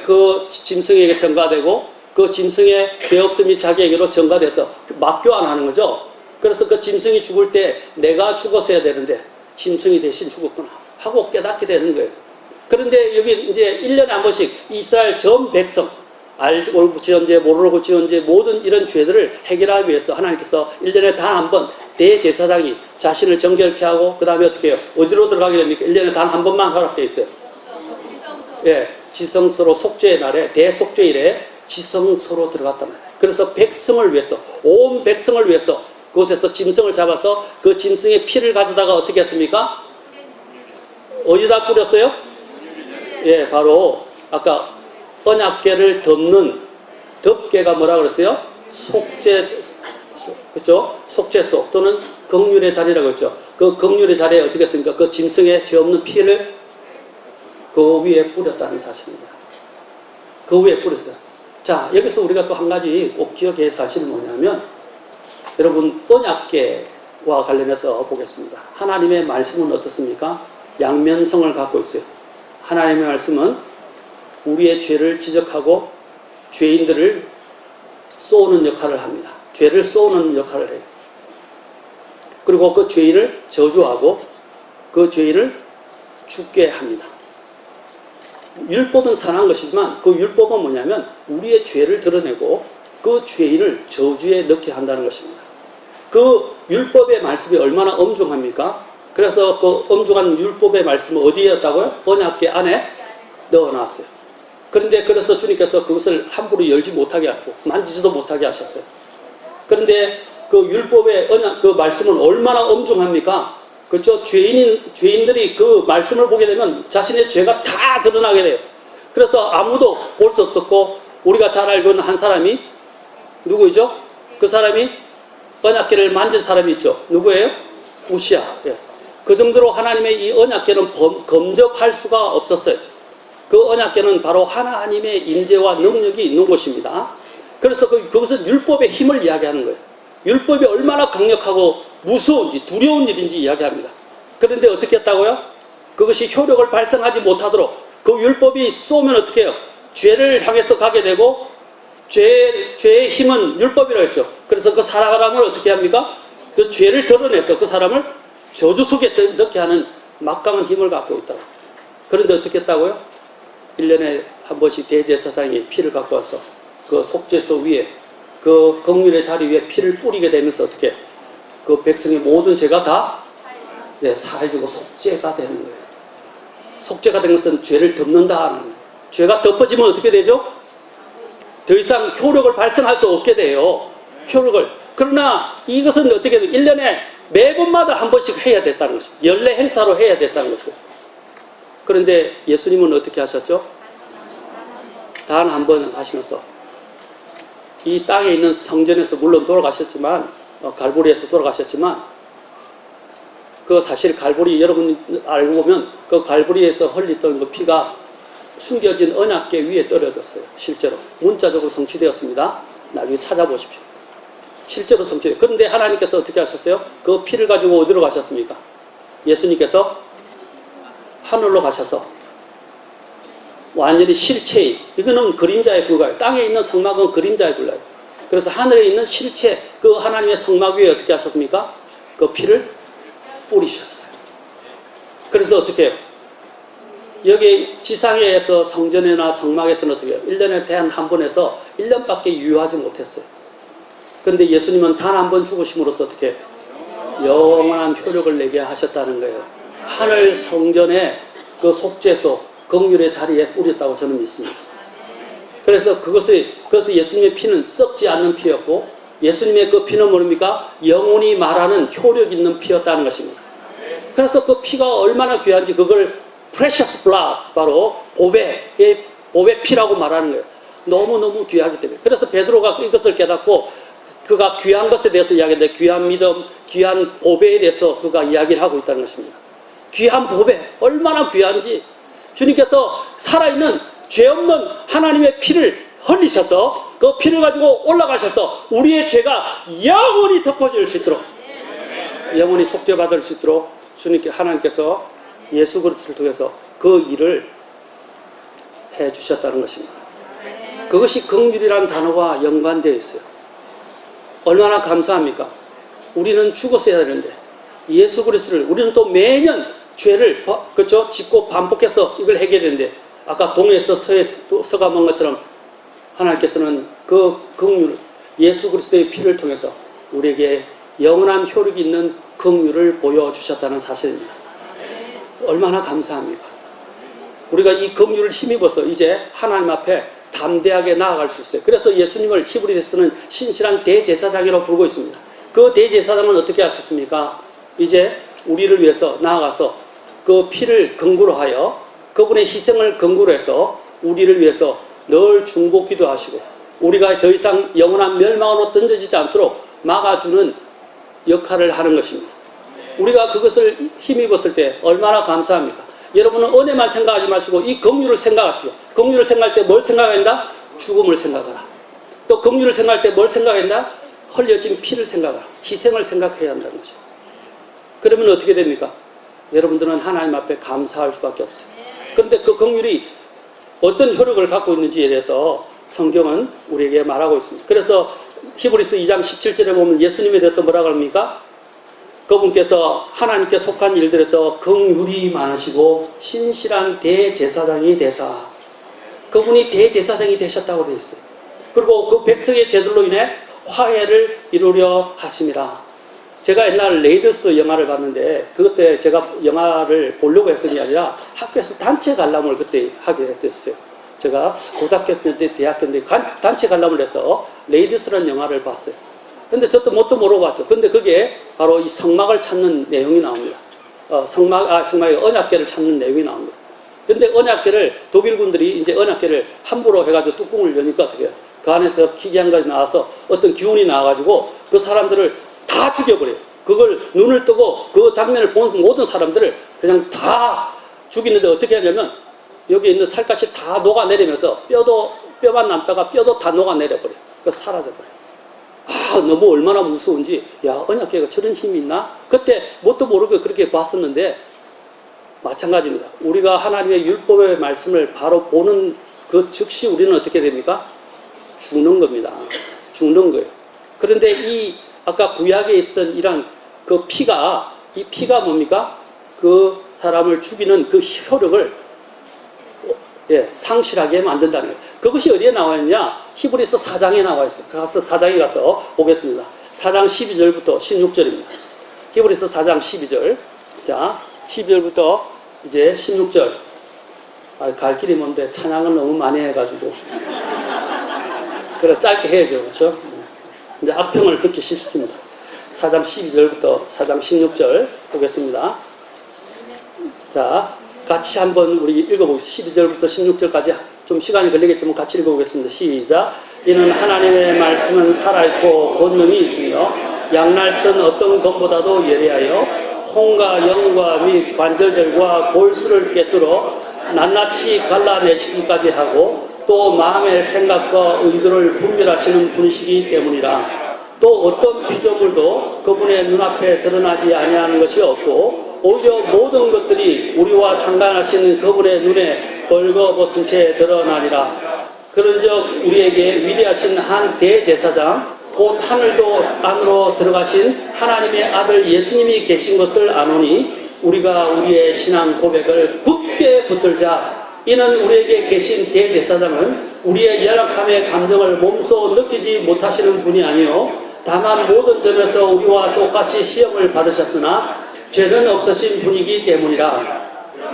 그 짐승에게 전가되고 그 짐승의 죄 없음이 자기에게로 전가돼서 맞교환하는 거죠. 그래서 그 짐승이 죽을 때 내가 죽었어야 되는데 짐승이 대신 죽었구나 하고 깨닫게 되는 거예요. 그런데 여기 이제 1년에 한 번씩 이스라엘 전 백성 알고 지은지 모르고 지은지 모든 이런 죄들을 해결하기 위해서 하나님께서 1년에 단 한 번 대제사장이 자신을 정결케 하고 그 다음에 어떻게 해요? 어디로 들어가게 됩니까? 1년에 단 한 번만 허락되어 있어요. 예, 지성소로 속죄의 날에 대속죄일에 지성소로 들어갔단 말이에요. 그래서 백성을 위해서 온 백성을 위해서 그곳에서 짐승을 잡아서 그 짐승의 피를 가져다가 어떻게 했습니까? 어디다 뿌렸어요? 예, 바로 아까 언약궤를 덮는 덮개가 뭐라 그랬어요? 그렇죠? 속죄소 또는 긍휼의 자리라고 했죠. 그 긍휼의 자리에 어떻게 했습니까? 그 짐승의 죄 없는 피를 그 위에 뿌렸다는 사실입니다. 그 위에 뿌렸어요. 자, 여기서 우리가 또 한 가지 꼭 기억해야 할 사실은 뭐냐면 여러분 언약궤와 관련해서 보겠습니다. 하나님의 말씀은 어떻습니까? 양면성을 갖고 있어요. 하나님의 말씀은 우리의 죄를 지적하고 죄인들을 쏘는 역할을 합니다. 죄를 쏘는 역할을 해요. 그리고 그 죄인을 저주하고 그 죄인을 죽게 합니다. 율법은 선한 것이지만 그 율법은 뭐냐면 우리의 죄를 드러내고 그 죄인을 저주에 넣게 한다는 것입니다. 그 율법의 말씀이 얼마나 엄중합니까? 그래서 그 엄중한 율법의 말씀은 어디였다고요? 언약궤 안에 넣어놨어요. 그런데 그래서 주님께서 그것을 함부로 열지 못하게 하시고 만지지도 못하게 하셨어요. 그런데 그 율법의 그 말씀은 얼마나 엄중합니까? 그렇죠? 죄인들이 그 말씀을 보게 되면 자신의 죄가 다 드러나게 돼요. 그래서 아무도 볼 수 없었고 우리가 잘 알고 있는 한 사람이 누구이죠? 그 사람이 언약궤를 만진 사람이 있죠. 누구예요? 우시야. 예. 그 정도로 하나님의 이 언약궤는 범접할 수가 없었어요. 그 언약궤는 바로 하나님의 임재와 능력이 있는 곳입니다. 그래서 그것은 율법의 힘을 이야기하는 거예요. 율법이 얼마나 강력하고 무서운지 두려운 일인지 이야기합니다. 그런데 어떻게 했다고요? 그것이 효력을 발생하지 못하도록 그 율법이 쏘면 어떻게 해요? 죄를 향해서 가게 되고 죄의 힘은 율법이라고 했죠. 그래서 그 사람을 어떻게 합니까? 그 죄를 드러내서 그 사람을 저주 속에 넣게 하는 막강한 힘을 갖고 있다. 그런데 어떻게 했다고요? 1년에 한 번씩 대제사장이 피를 갖고 와서 그 속죄소 위에 그 긍휼의 자리 위에 피를 뿌리게 되면서 어떻게 그 백성의 모든 죄가 다 사해지고 속죄가 되는 거예요. 속죄가 되는 것은 죄를 덮는다 하는 거예요. 죄가 덮어지면 어떻게 되죠? 더 이상 효력을 발생할 수 없게 돼요. 효력을. 그러나 이것은 어떻게 돼요? 1년에 매번마다 한 번씩 해야 됐다는 것입니다. 연례 행사로 해야 됐다는 것입니다. 그런데 예수님은 어떻게 하셨죠? 단 한 번 하시면서 이 땅에 있는 성전에서 물론 돌아가셨지만 갈보리에서 돌아가셨지만 그 사실 갈보리 여러분 알고 보면 그 갈보리에서 흘렸던 그 피가 숨겨진 언약궤 위에 떨어졌어요. 실제로 문자적으로 성취되었습니다. 나중에 찾아보십시오. 실제로 성취돼요. 그런데 하나님께서 어떻게 하셨어요? 그 피를 가지고 어디로 가셨습니까? 예수님께서 하늘로 가셔서 완전히 실체인, 이거는 그림자에 불과해요. 땅에 있는 성막은 그림자에 불과해요. 그래서 하늘에 있는 실체, 그 하나님의 성막 위에 어떻게 하셨습니까? 그 피를 뿌리셨어요. 그래서 어떻게 해요? 여기 지상에서 성전이나 성막에서는 어떻게 해요? 1년에 대한 한 번에서 1년밖에 유효하지 못했어요. 그런데 예수님은 단 한 번 죽으심으로써 어떻게 해요? 영원한 효력을 내게 하셨다는 거예요. 하늘 성전의 그 속죄소, 긍휼의 자리에 뿌렸다고 저는 믿습니다. 그래서 그것을 예수님의 피는 썩지 않는 피였고, 예수님의 그 피는 뭡니까? 영혼이 말하는 효력 있는 피였다는 것입니다. 그래서 그 피가 얼마나 귀한지 그걸 precious blood, 바로 보배 피라고 말하는 거예요. 너무너무 귀하기 때문에. 그래서 베드로가 이것을 깨닫고 그가 귀한 것에 대해서 이야기하는데, 귀한 믿음, 귀한 보배에 대해서 그가 이야기를 하고 있다는 것입니다. 귀한 보배, 얼마나 귀한지. 주님께서 살아있는 죄 없는 하나님의 피를 흘리셔서 그 피를 가지고 올라가셔서 우리의 죄가 영원히 덮어질 수 있도록, 영원히 속죄받을 수 있도록 주님께, 하나님께서 예수 그리스도를 통해서 그 일을 해주셨다는 것입니다. 그것이 긍휼이라는 단어와 연관되어 있어요. 얼마나 감사합니까? 우리는 죽었어야 되는데 예수 그리스도를, 우리는 또 매년 죄를 그렇죠? 짓고 반복해서 이걸 해결했는데, 아까 동에서 서가 먹은 것처럼 하나님께서는 그 긍휼을, 예수 그리스도의 피를 통해서 우리에게 영원한 효력이 있는 긍휼을 보여주셨다는 사실입니다. 얼마나 감사합니까? 우리가 이 긍휼을 힘입어서 이제 하나님 앞에 담대하게 나아갈 수 있어요. 그래서 예수님을 히브리서는 신실한 대제사장이라고 부르고 있습니다. 그 대제사장은 어떻게 하셨습니까? 이제 우리를 위해서 나아가서 그 피를 근거로 하여, 그분의 희생을 근거로 해서 우리를 위해서 늘 중보 기도하시고 우리가 더 이상 영원한 멸망으로 던져지지 않도록 막아주는 역할을 하는 것입니다. 우리가 그것을 힘입었을 때 얼마나 감사합니까? 여러분은 은혜만 생각하지 마시고 이 긍휼을 생각하십시오. 긍휼을 생각할 때 뭘 생각한다? 죽음을 생각하라. 또 긍휼을 생각할 때 뭘 생각한다? 흘려진 피를 생각하라. 희생을 생각해야 한다는 것이죠. 그러면 어떻게 됩니까? 여러분들은 하나님 앞에 감사할 수밖에 없어요. 그런데 그 긍휼이 어떤 효력을 갖고 있는지에 대해서 성경은 우리에게 말하고 있습니다. 그래서 히브리서 2장 17절에 보면 예수님에 대해서 뭐라고 합니까? 그분께서 하나님께 속한 일들에서 긍휼이 많으시고 신실한 대제사장이 되사, 그분이 대제사장이 되셨다고 되어 있어요. 그리고 그 백성의 죄들로 인해 화해를 이루려 하심이라. 제가 옛날 레이더스 영화를 봤는데, 그때 제가 영화를 보려고 했던 게 아니라 학교에서 단체 관람을 그때 하게 됐어요. 제가 고등학교 때, 대학교 때 단체 관람을 해서 레이더스라는 영화를 봤어요. 근데 저도 뭣도 모르고 봤죠. 근데 그게 바로 이 성막을 찾는 내용이 나옵니다. 성막의 언약궤를 찾는 내용이 나옵니다. 근데 언약궤를 독일군들이 이제 언약궤를 함부로 해가지고 뚜껑을 여니까 어떻게 해요? 그 안에서 기괴한 것이 나와서 어떤 기운이 나와가지고 그 사람들을 다 죽여버려요. 그걸 눈을 뜨고 그 장면을 본 모든 사람들을 그냥 다 죽이는데 어떻게 하냐면 여기 있는 살갗이 다 녹아내리면서 뼈만 남다가 뼈도 다 녹아내려버려요. 그 사라져버려요. 너무 얼마나 무서운지, 야, 언약궤가 저런 힘이 있나? 그때 뭣도 모르고 그렇게 봤었는데, 마찬가지입니다. 우리가 하나님의 율법의 말씀을 바로 보는 그 즉시 우리는 어떻게 됩니까? 죽는 겁니다. 죽는 거예요. 그런데 이 아까 구약에 있었던 이런 그 피가, 이 피가 뭡니까? 그 사람을 죽이는 그 효력을 상실하게 만든다는 거예요. 그것이 어디에 나와 있냐? 히브리서 4장에 나와 있어요. 4장에 가서 보겠습니다. 4장 12절부터 16절입니다. 히브리서 4장 12절. 자, 12절부터 이제 16절. 갈 길이 먼데 찬양을 너무 많이 해가지고. 그래, 짧게 해야죠. 그렇죠? 이제 악평을 듣기 싫습니다. 4장 12절부터 4장 16절 보겠습니다. 자, 같이 한번 우리 읽어보겠습니다. 12절부터 16절까지 좀 시간이 걸리겠지만 같이 읽어보겠습니다. 시작. 이는 하나님의 말씀은 살아있고 권능이 있으며 양날 쓴 어떤 검보다도 예리하여 혼과 영과 및 관절들과 골수를 꿰뚫어 낱낱이 갈라내시기까지 하고 또 마음의 생각과 의도를 분별하시는 분이시기 때문이라. 또 어떤 피조물도 그분의 눈앞에 드러나지 아니하는 것이 없고 오히려 모든 것들이 우리와 상관하시는 그분의 눈에 벌거벗은 채 드러나리라. 그런즉 우리에게 위대하신 한 대제사장 곧 하늘도 안으로 들어가신 하나님의 아들 예수님이 계신 것을 아노니 우리가 우리의 신앙 고백을 굳게 붙들자. 이는 우리에게 계신 대제사장은 우리의 연약함의 감정을 몸소 느끼지 못하시는 분이 아니요 다만 모든 점에서 우리와 똑같이 시험을 받으셨으나 죄는 없으신 분이기 때문이라.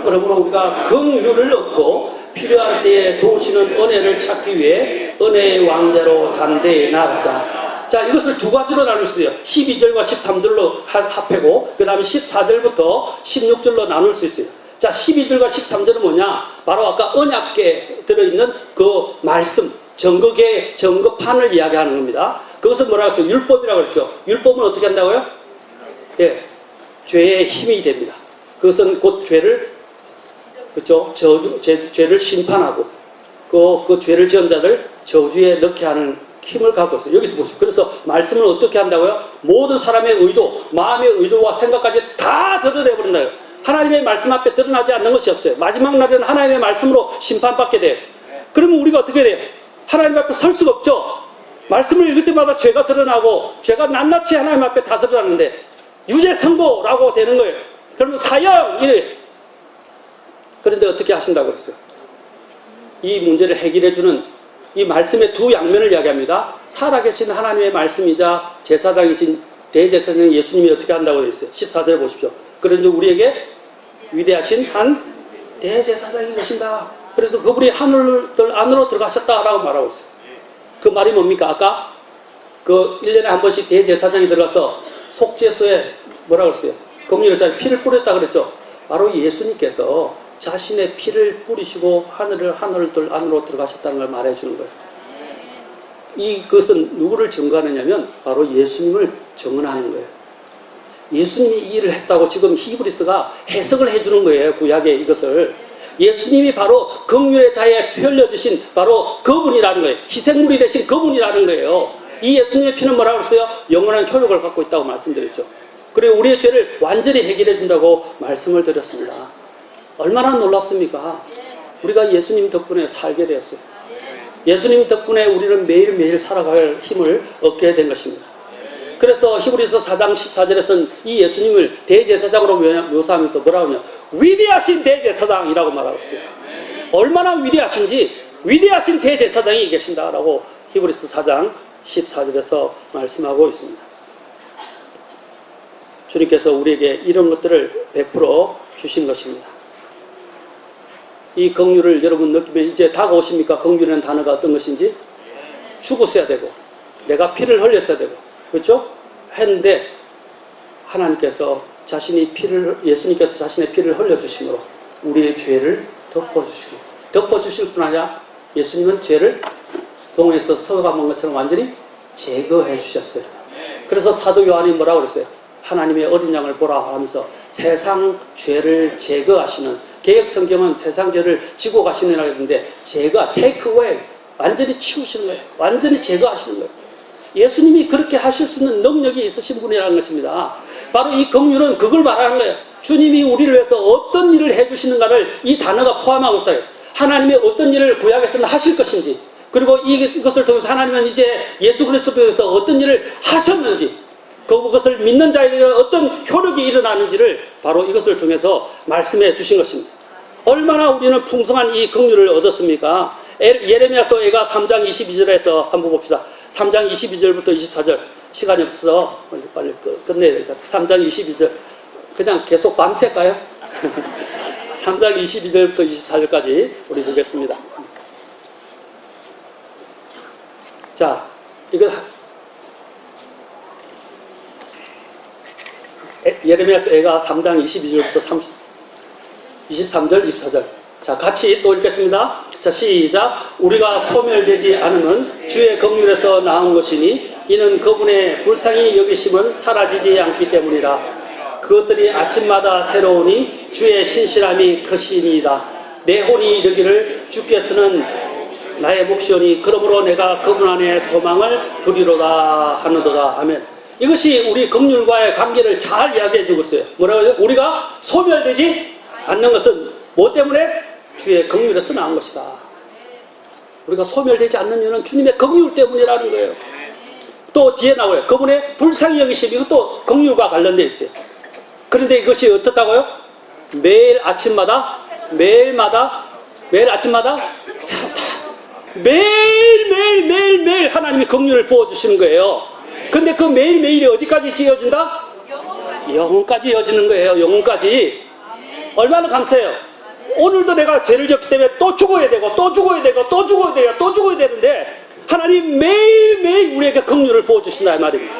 그러므로 우리가 긍휼을 얻고 필요한 때에 도우시는 은혜를 찾기 위해 은혜의 왕자로 담대히 나아가자. 자, 이것을 두 가지로 나눌 수 있어요. 12절과 13절로 합해고 그 다음에 14절부터 16절로 나눌 수 있어요. 자, 12절과 13절은 뭐냐? 바로 아까 언약궤에 들어있는 그 말씀, 증거판을 이야기하는 겁니다. 그것을 뭐라고 했어요? 율법이라고 그랬죠. 율법은 어떻게 한다고요? 네, 죄의 힘이 됩니다. 그것은 곧 죄를, 그렇죠? 죄를 심판하고 그 죄를 지은 자들 저주에 넣게 하는 힘을 갖고 있어요. 여기서 보시죠. 그래서 말씀을 어떻게 한다고요? 모든 사람의 의도, 마음의 의도와 생각까지 다 드러내버린다요. 하나님의 말씀 앞에 드러나지 않는 것이 없어요. 마지막 날에는 하나님의 말씀으로 심판받게 돼요. 그러면 우리가 어떻게 돼요? 하나님 앞에 설 수가 없죠. 말씀을 읽을 때마다 죄가 드러나고 죄가 낱낱이 하나님 앞에 다 드러나는데 유죄 선고라고 되는 거예요. 그러면 사형 이래요. 그런데 어떻게 하신다고 그랬어요? 이 문제를 해결해주는 이 말씀의 두 양면을 이야기합니다. 살아계신 하나님의 말씀이자 제사장이신 대제사장 예수님이 어떻게 한다고 되어 있어요? 14절 보십시오. 그런데 우리에게 위대하신 한 대제사장이 계신다. 그래서 그분이 하늘들 안으로 들어가셨다라고 말하고 있어요. 그 말이 뭡니까? 아까 그 1년에 한 번씩 대제사장이 들어가서 속죄소에 뭐라고 그랬어요? 금리를 잘 피를 뿌렸다 그랬죠. 바로 예수님께서 자신의 피를 뿌리시고 하늘들 안으로 들어가셨다는 걸 말해주는 거예요. 이것은 누구를 증거하느냐면 바로 예수님을 증언하는 거예요. 예수님이 이 일을 했다고 지금 히브리서가 해석을 해주는 거예요. 구약의 이것을. 예수님이 바로 긍휼의 자에 펼려주신 바로 그분이라는 거예요. 희생물이 되신 그분이라는 거예요. 이 예수님의 피는 뭐라고 그랬어요? 영원한 효력을 갖고 있다고 말씀드렸죠. 그리고 우리의 죄를 완전히 해결해 준다고 말씀을 드렸습니다. 얼마나 놀랍습니까? 우리가 예수님 덕분에 살게 되었어요. 예수님 덕분에 우리는 매일매일 살아갈 힘을 얻게 된 것입니다. 그래서 히브리서 4장 14절에서는 이 예수님을 대제사장으로 묘사하면서 뭐라고 하냐? 위대하신 대제사장이라고 말하고 있어요. 얼마나 위대하신지 위대하신 대제사장이 계신다라고 히브리서 4장 14절에서 말씀하고 있습니다. 주님께서 우리에게 이런 것들을 베풀어 주신 것입니다. 이 긍휼을 여러분 느끼면 이제 다가오십니까? 긍휼이라는 단어가 어떤 것인지? 죽었어야 되고 내가 피를 흘렸어야 되고 그렇죠? 했는데 하나님께서 예수님께서 자신의 피를 흘려주심으로 우리의 죄를 덮어주시고 덮어주실 뿐 아니라 예수님은 죄를 동에서 서가 먹은 것처럼 완전히 제거해 주셨어요. 그래서 사도 요한이 뭐라고 그랬어요? 하나님의 어린 양을 보라 하면서 세상 죄를 제거하시는, 개역 성경은 세상 죄를 지고 가시느라 했는데 take away, 완전히 치우시는 거예요. 완전히 제거하시는 거예요. 예수님이 그렇게 하실 수 있는 능력이 있으신 분이라는 것입니다. 바로 이 긍휼은 그걸 말하는 거예요. 주님이 우리를 위해서 어떤 일을 해주시는가를 이 단어가 포함하고 있다. 하나님이 어떤 일을 구약에서는 하실 것인지, 그리고 이것을 통해서 하나님은 이제 예수 그리스도를 통해서 어떤 일을 하셨는지, 그것을 믿는 자에 대한 어떤 효력이 일어나는지를 바로 이것을 통해서 말씀해 주신 것입니다. 얼마나 우리는 풍성한 이 긍휼을 얻었습니까? 예레미야서가 3장 22절에서 한번 봅시다. 3장 22절부터 24절. 시간이 없어서 빨리 끝내야 될 것 같아요. 3장 22절. 그냥 계속 밤샐까요? 3장 22절부터 24절까지 우리 보겠습니다. 자, 이거 예레미야서 3장 22절부터 23절, 24절. 자, 같이 또 읽겠습니다. 자, 시작. 우리가 소멸되지 않으면 주의 긍휼에서 나온 것이니 이는 그분의 불쌍히 여기심은 사라지지 않기 때문이라. 그것들이 아침마다 새로우니 주의 신실함이 크시니이다. 내 혼이 이르기를 주께서는 나의 몫이오니 그러므로 내가 그분 안에 소망을 두리로다 하는도다. 아멘. 이것이 우리 긍휼과의 관계를 잘 이야기해 주고 있어요. 뭐라고요? 우리가 소멸되지 않는 것은 뭐 때문에? 주의 긍휼에서 나온 것이다. 우리가 소멸되지 않는 이유는 주님의 긍휼 때문이라는 거예요. 또 뒤에 나와요. 그분의 불쌍히 여기심, 이것도 긍휼과 관련되어 있어요. 그런데 이것이 어떻다고요? 매일 아침마다 새롭다. 매일 하나님이 긍휼을 부어주시는 거예요. 근데 그 매일매일이 어디까지 이어진다? 영혼까지 이어지는 거예요. 영혼까지. 얼마나 감사해요. 오늘도 내가 죄를 졌기 때문에 또 죽어야 되고 또 죽어야 되는데 하나님 매일매일 우리에게 긍휼을 부어주신다 이 말입니다.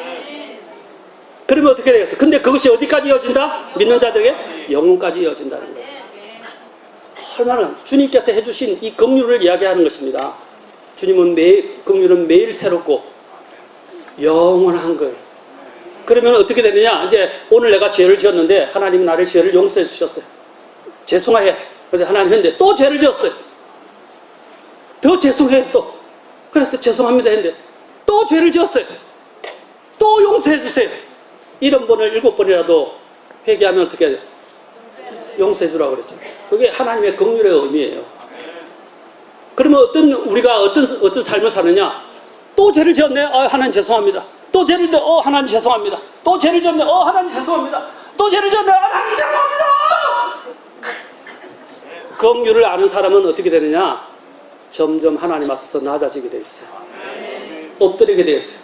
그러면 어떻게 되겠어요? 근데 그것이 어디까지 이어진다? 믿는 자들에게 영혼까지 이어진다는 거예요. 얼마나 주님께서 해주신 이 긍휼을 이야기하는 것입니다. 주님은 긍휼은 매일 새롭고 영원한 거예요. 그러면 어떻게 되느냐? 이제 오늘 내가 죄를 지었는데 하나님은 나를 죄를 용서해 주셨어요. 죄송해. 그래서 하나님 했는데 또 죄를 지었어요. 더 죄송해 또. 그래서 죄송합니다 했는데 또 죄를 지었어요. 또 용서해 주세요. 이런 번을 7번이라도 회개하면 어떻게 해야 돼요? 용서해 주라고 그랬죠. 그게 하나님의 긍휼의 의미예요. 그러면 우리가 어떤 삶을 사느냐? 또 죄를 지었네. 하나님 죄송합니다. 또 죄를 지었네. 하나님 죄송합니다. 또 죄를 지었네. 하나님 죄송합니다. 또 죄를 지었네. 하나님 죄송합니다. 긍휼을 아는 사람은 어떻게 되느냐? 점점 하나님 앞에서 낮아지게 돼 있어요. 엎드리게 돼 있어요.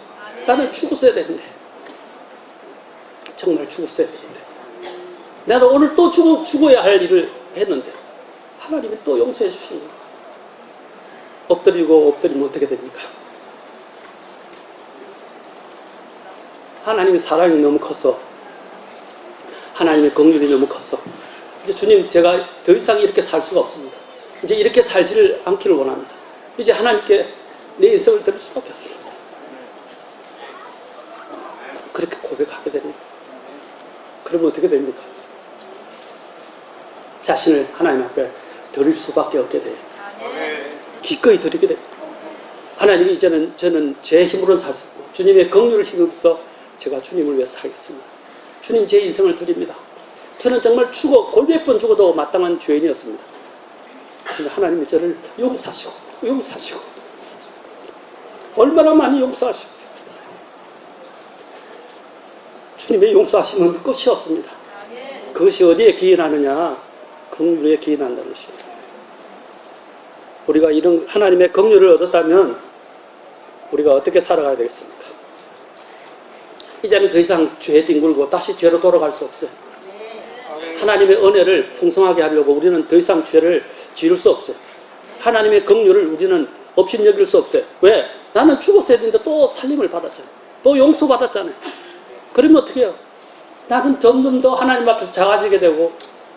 나는 죽었어야 되는데. 정말 죽었어야 되는데. 나는 오늘 또 죽어야 할 일을 했는데 하나님이 또 용서해 주시는 거예요. 엎드리면 어떻게 됩니까? 하나님의 사랑이 너무 컸어. 하나님의 긍휼이 너무 컸어. 이제 주님, 제가 더 이상 이렇게 살 수가 없습니다. 이제 이렇게 살지를 않기를 원합니다. 이제 하나님께 내 인생을 드릴 수밖에 없습니다. 그렇게 고백하게 됩니다. 그러면 어떻게 됩니까? 자신을 하나님 앞에 드릴 수밖에 없게 돼요. 기꺼이 드리게 됩니다. 하나님이 이제는 저는 제 힘으로는 살 수 없고 주님의 긍휼을 힘입어서 제가 주님을 위해서 살겠습니다. 주님, 제 인생을 드립니다. 저는 정말 골 몇 번 죽어도 마땅한 죄인이었습니다. 그런데 하나님이 저를 용서하시고 얼마나 많이 용서하셨어요. 주님의 용서하심은 끝이 없습니다. 그것이 어디에 기인하느냐? 긍휼에 기인한다는 것입니다. 우리가 이런 하나님의 긍휼을 얻었다면 우리가 어떻게 살아가야 되겠습니까? 이제는 더 이상 죄에 뒹굴고 다시 죄로 돌아갈 수 없어요. 하나님의 은혜를 풍성하게 하려고 우리는 더 이상 죄를 지을 수 없어요. 하나님의 긍휼을 우리는 업신여길 수 없어요. 왜? 나는 죽었어야 되는데 또 살림을 받았잖아요. 또 용서받았잖아요. 그러면 어떻게 해요? 나는 점점 더 하나님 앞에서 작아지게 되고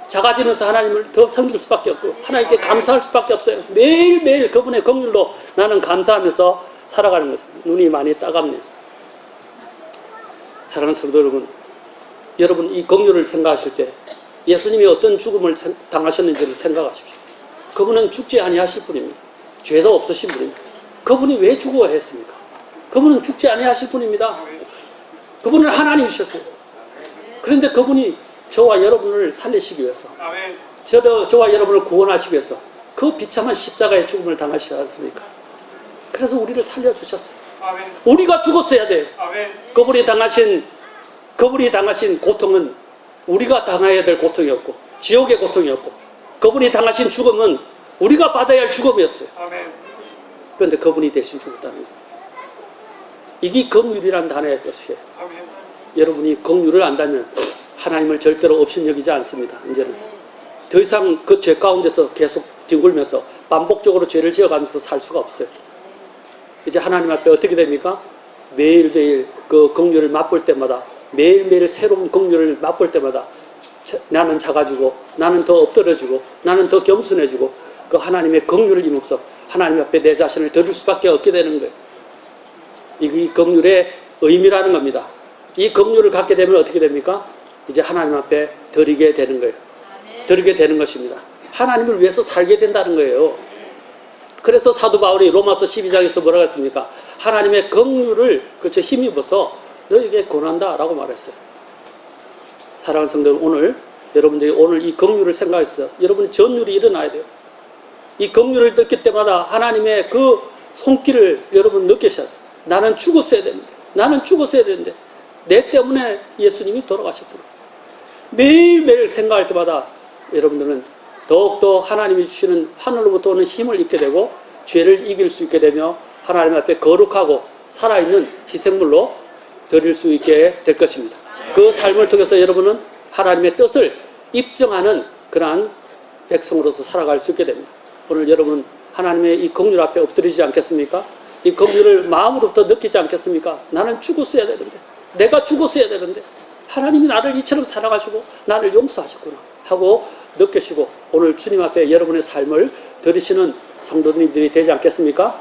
작아지면서 하나님을 더 섬길 수밖에 없고 하나님께 감사할 수밖에 없어요. 매일매일 그분의 긍휼로 나는 감사하면서 살아가는 것입니다. 눈이 많이 따갑네요. 사랑하는 성도 여러분 이 긍휼을 생각하실 때 예수님이 어떤 죽음을 당하셨는지를 생각하십시오. 그분은 죽지 아니하실 분입니다. 죄도 없으신 분입니다. 그분이 왜 죽어야 했습니까? 그분은 죽지 아니하실 분입니다. 그분은 하나님이셨어요. 그런데 그분이 저와 여러분을 살리시기 위해서 저와 여러분을 구원하시기 위해서 그 비참한 십자가의 죽음을 당하시지 않습니까? 그래서 우리를 살려주셨어요. 우리가 죽었어야 돼요. 그분이 당하신 고통은 우리가 당해야 될 고통이었고 지옥의 고통이었고 그분이 당하신 죽음은 우리가 받아야 할 죽음이었어요. 그런데 그분이 대신 죽었다는 거예요. 이게 긍휼이란 단어의 뜻이에요. 여러분이 긍휼을 안다면 하나님을 절대로 업신여기지 않습니다. 이제는 더 이상 그 죄 가운데서 계속 뒹굴면서 반복적으로 죄를 지어가면서 살 수가 없어요. 이제 하나님 앞에 어떻게 됩니까? 매일매일 그 긍휼을 맛볼 때마다 매일매일 새로운 긍휼을 맛볼 때마다 나는 작아지고 나는 더 엎드려지고 나는 더 겸손해지고 그 하나님의 긍휼을 힘입어서 하나님 앞에 내 자신을 드릴 수밖에 없게 되는 거예요. 이 긍휼의 의미라는 겁니다. 이 긍휼을 갖게 되면 어떻게 됩니까? 이제 하나님 앞에 드리게 되는 거예요. 드리게 되는 것입니다. 하나님을 위해서 살게 된다는 거예요. 그래서 사도 바울이 로마서 12장에서 뭐라고 했습니까? 하나님의 긍휼을 그저 힘입어서 너에게 권한다라고 말했어요. 사랑하는 성도 오늘 여러분들이 오늘 이 긍휼을 생각했어요. 여러분 전율이 일어나야 돼요. 이 긍휼을 느낄 때마다 하나님의 그 손길을 여러분 느끼셔야 돼요. 나는 죽었어야 되는데, 나는 죽었어야 되는데 내 때문에 예수님이 돌아가셨구나. 매일매일 생각할 때마다 여러분들은 더욱더 하나님이 주시는 하늘로부터 오는 힘을 잊게 되고 죄를 이길 수 있게 되며 하나님 앞에 거룩하고 살아있는 희생물로 드릴 수 있게 될 것입니다. 그 삶을 통해서 여러분은 하나님의 뜻을 입증하는 그러한 백성으로서 살아갈 수 있게 됩니다. 오늘 여러분 하나님의 이 긍휼 앞에 엎드리지 않겠습니까? 이 긍휼을 마음으로부터 느끼지 않겠습니까? 나는 죽었어야 되는데, 내가 죽었어야 되는데 하나님이 나를 이처럼 사랑하시고 나를 용서하셨구나 하고 느끼시고 오늘 주님 앞에 여러분의 삶을 드리시는 성도님들이 되지 않겠습니까?